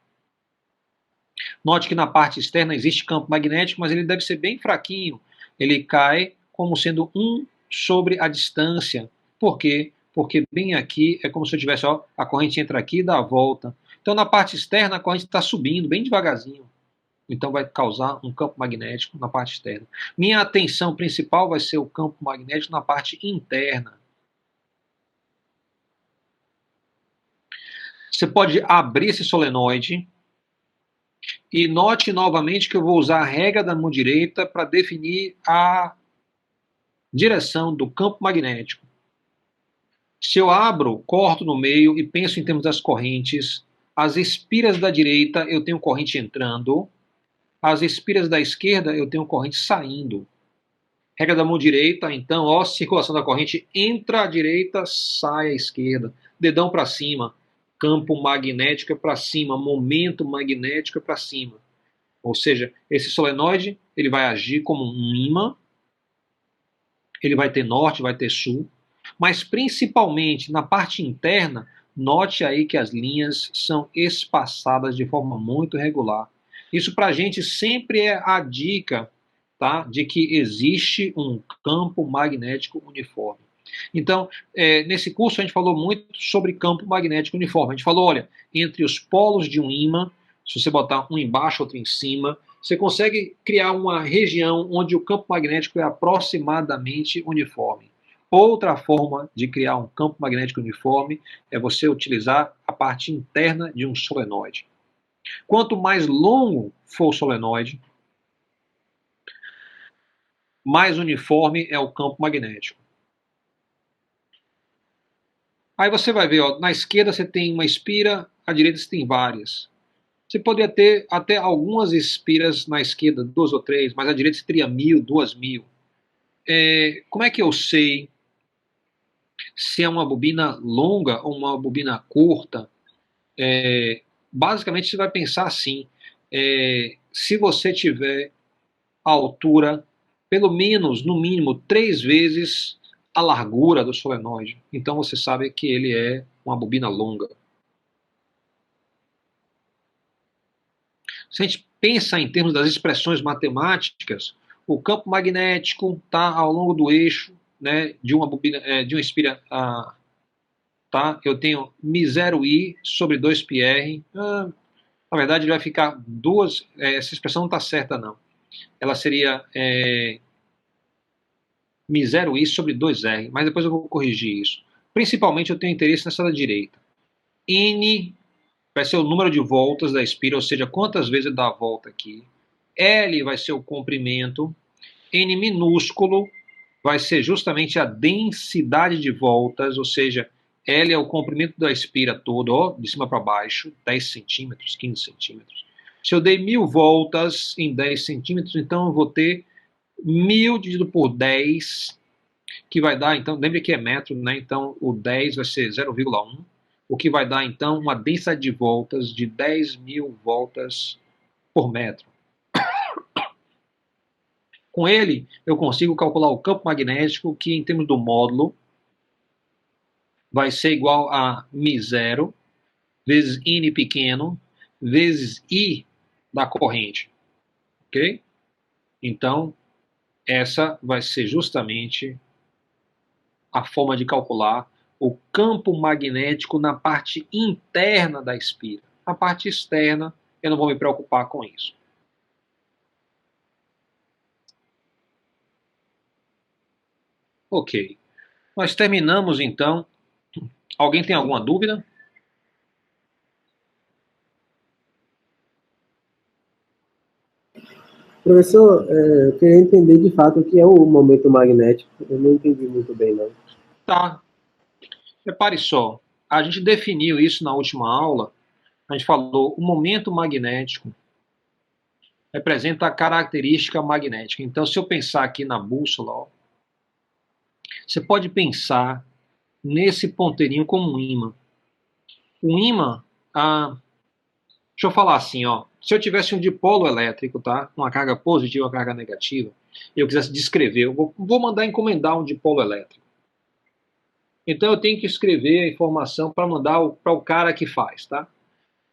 Note que na parte externa existe campo magnético, mas ele deve ser bem fraquinho. Ele cai como sendo 1 sobre a distância. Por quê? Porque bem aqui é como se eu tivesse, a corrente entra aqui e dá a volta. Então, na parte externa, a corrente está subindo bem devagarzinho. Então, vai causar um campo magnético na parte externa. Minha atenção principal vai ser o campo magnético na parte interna. Você pode abrir esse solenoide e note novamente que eu vou usar a regra da mão direita para definir a direção do campo magnético. Se eu abro, corto no meio e penso em termos das correntes, as espiras da direita eu tenho corrente entrando, as espiras da esquerda eu tenho corrente saindo. Regra da mão direita, então, circulação da corrente, entra à direita, sai à esquerda. Dedão para cima, campo magnético é para cima, momento magnético é para cima. Ou seja, esse solenoide ele vai agir como um ímã, ele vai ter norte, vai ter sul, mas principalmente na parte interna, note aí que as linhas são espaçadas de forma muito regular. Isso para a gente sempre é a dica, tá, de que existe um campo magnético uniforme. Então, nesse curso a gente falou muito sobre campo magnético uniforme. A gente falou, olha, entre os polos de um ímã, se você botar um embaixo, outro em cima, você consegue criar uma região onde o campo magnético é aproximadamente uniforme. Outra forma de criar um campo magnético uniforme é você utilizar a parte interna de um solenoide. Quanto mais longo for o solenoide, mais uniforme é o campo magnético. Aí você vai ver, na esquerda você tem uma espira, à direita você tem várias. Você poderia ter até algumas espiras na esquerda, 2 ou 3, mas à direita você teria 1000, 2000. Como é que eu sei se é uma bobina longa ou uma bobina curta? Basicamente você vai pensar assim, se você tiver a altura, pelo menos, no mínimo, 3 vezes a largura do solenoide, então você sabe que ele é uma bobina longa. Se a gente pensa em termos das expressões matemáticas, o campo magnético está ao longo do eixo, né, de uma bobina, de uma espira, tá? Eu tenho μ0i sobre 2πr. Na verdade, ele vai ficar duas. Essa expressão não está certa, não. Ela seria μ0i sobre 2r, mas depois eu vou corrigir isso. Principalmente eu tenho interesse nessa da direita. N vai ser o número de voltas da espira, ou seja, quantas vezes dá a volta aqui. L vai ser o comprimento. N minúsculo vai ser justamente a densidade de voltas, ou seja, L é o comprimento da espira todo, de cima para baixo, 10 centímetros, 15 centímetros. Se eu dei 1000 voltas em 10 centímetros, então eu vou ter 1000 dividido por 10, que vai dar, então, lembre que é metro, né? Então o 10 vai ser 0,1, o que vai dar, então, uma densidade de voltas de 10.000 voltas por metro. Com ele, eu consigo calcular o campo magnético, que em termos do módulo, vai ser igual a μ0 vezes N pequeno vezes I da corrente. Ok? Então, essa vai ser justamente a forma de calcular o campo magnético na parte interna da espira. Na parte externa, eu não vou me preocupar com isso. Ok. Nós terminamos, então. Alguém tem alguma dúvida? Professor, eu queria entender de fato o que é o momento magnético. Eu não entendi muito bem, não. Tá, repare só, a gente definiu isso na última aula, a gente falou o momento magnético representa a característica magnética. Então, se eu pensar aqui na bússola, ó, você pode pensar nesse ponteirinho como um ímã. O ímã, deixa eu falar assim, ó, se eu tivesse um dipolo elétrico, tá, uma carga positiva, uma carga negativa, e eu quisesse descrever, eu vou mandar encomendar um dipolo elétrico. Então, eu tenho que escrever a informação para mandar para o cara que faz, tá?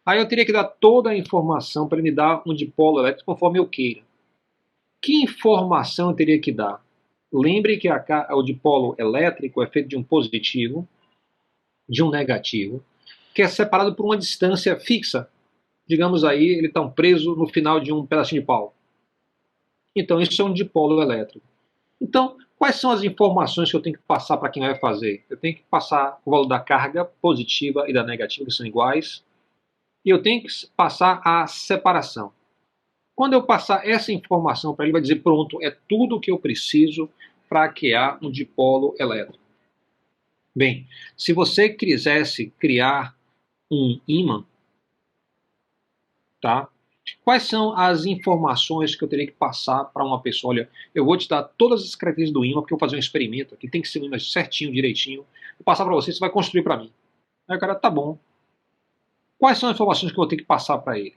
Aí eu teria que dar toda a informação para ele me dar um dipolo elétrico conforme eu queira. Que informação eu teria que dar? Lembre que o dipolo elétrico é feito de um positivo, de um negativo, que é separado por uma distância fixa. Digamos aí, ele está preso no final de um pedacinho de pau. Então, isso é um dipolo elétrico. Então, quais são as informações que eu tenho que passar para quem vai fazer? Eu tenho que passar o valor da carga positiva e da negativa, que são iguais, e eu tenho que passar a separação. Quando eu passar essa informação para ele, vai dizer, pronto, é tudo o que eu preciso para criar um dipolo elétrico. Bem, se você quisesse criar um ímã, tá? Quais são as informações que eu teria que passar para uma pessoa? Olha, eu vou te dar todas as características do ímã, porque eu vou fazer um experimento aqui, tem que ser um ímã certinho, direitinho. Vou passar para você, você vai construir para mim. Aí o cara, tá bom. Quais são as informações que eu vou ter que passar para ele?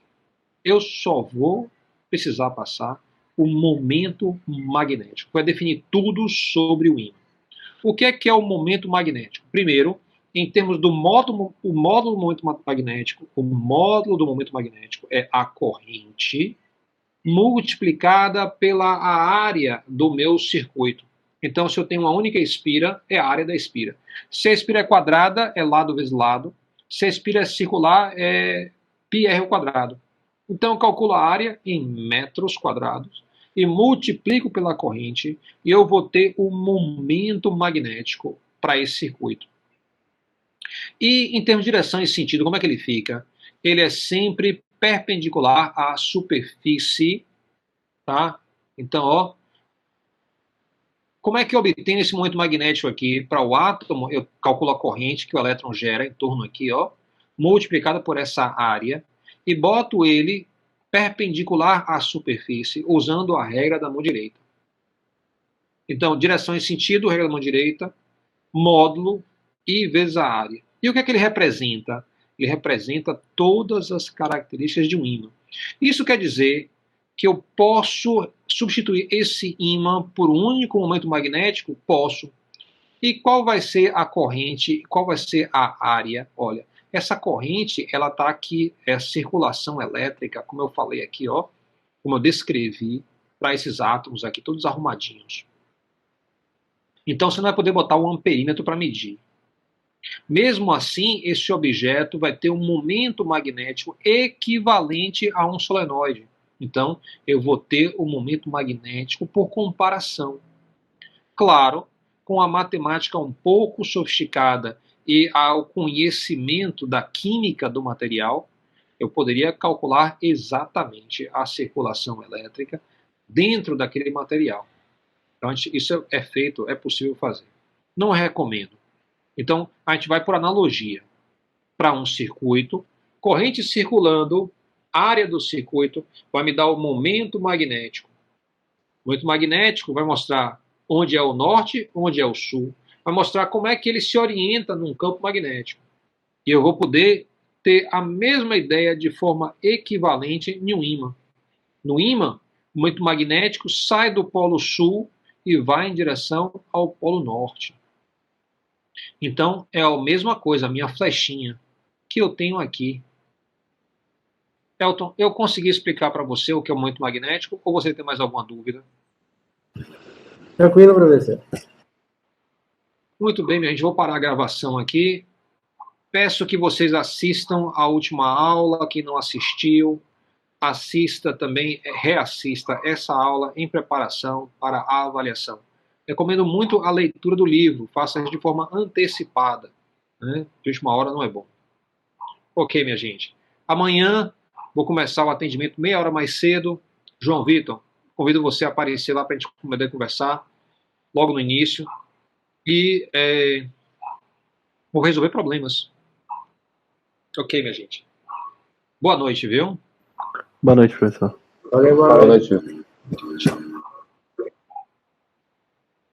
Eu só vou precisar passar o momento magnético. Vai definir tudo sobre o ímã. O que é o momento magnético? Primeiro, em termos do módulo, o módulo do momento magnético, o módulo do momento magnético é a corrente multiplicada pela área do meu circuito. Então, se eu tenho uma única espira, é a área da espira. Se a espira é quadrada, é lado vezes lado. Se a espira é circular, é πr ao quadrado. Então, eu calculo a área em metros quadrados e multiplico pela corrente e eu vou ter o momento magnético para esse circuito. E em termos de direção e sentido, como é que ele fica? Ele é sempre perpendicular à superfície, tá? Então, ó, como é que eu obtenho esse momento magnético aqui? Para o átomo, eu calculo a corrente que o elétron gera em torno aqui, ó, multiplicada por essa área, e boto ele perpendicular à superfície, usando a regra da mão direita. Então, direção e sentido, regra da mão direita, módulo, I vezes a área. E o que é que ele representa? Ele representa todas as características de um ímã. Isso quer dizer que eu posso substituir esse ímã por um único momento magnético? Posso. E qual vai ser a corrente? Qual vai ser a área? Olha, essa corrente, ela está aqui, é a circulação elétrica, como eu falei aqui, ó, como eu descrevi para esses átomos aqui, todos arrumadinhos. Então, você não vai poder botar um amperímetro para medir. Mesmo assim, esse objeto vai ter um momento magnético equivalente a um solenoide. Então, eu vou ter o momento magnético por comparação. Claro, com a matemática um pouco sofisticada e ao conhecimento da química do material, eu poderia calcular exatamente a circulação elétrica dentro daquele material. Então, isso é feito, é possível fazer. Não recomendo. Então, a gente vai por analogia para um circuito, corrente circulando, área do circuito, vai me dar o momento magnético. O momento magnético vai mostrar onde é o norte, onde é o sul, vai mostrar como é que ele se orienta num campo magnético. E eu vou poder ter a mesma ideia de forma equivalente em um ímã. No ímã, o momento magnético sai do polo sul e vai em direção ao polo norte. Então, é a mesma coisa, a minha flechinha que eu tenho aqui. Elton, eu consegui explicar para você o que é o momento magnético ou você tem mais alguma dúvida? Tranquilo, professor. Muito bem, minha gente, vou parar a gravação aqui. Peço que vocês assistam a última aula, quem não assistiu, assista também, reassista essa aula em preparação para a avaliação. Recomendo muito a leitura do livro, faça isso de forma antecipada, né? De última hora não é bom. Ok, minha gente. Amanhã vou começar o atendimento meia hora mais cedo. João Vitor, convido você a aparecer lá para a gente poder conversar logo no início. E vou resolver problemas. Ok, minha gente. Boa noite, viu? Boa noite, professor. Valeu, Boa noite. Tchau.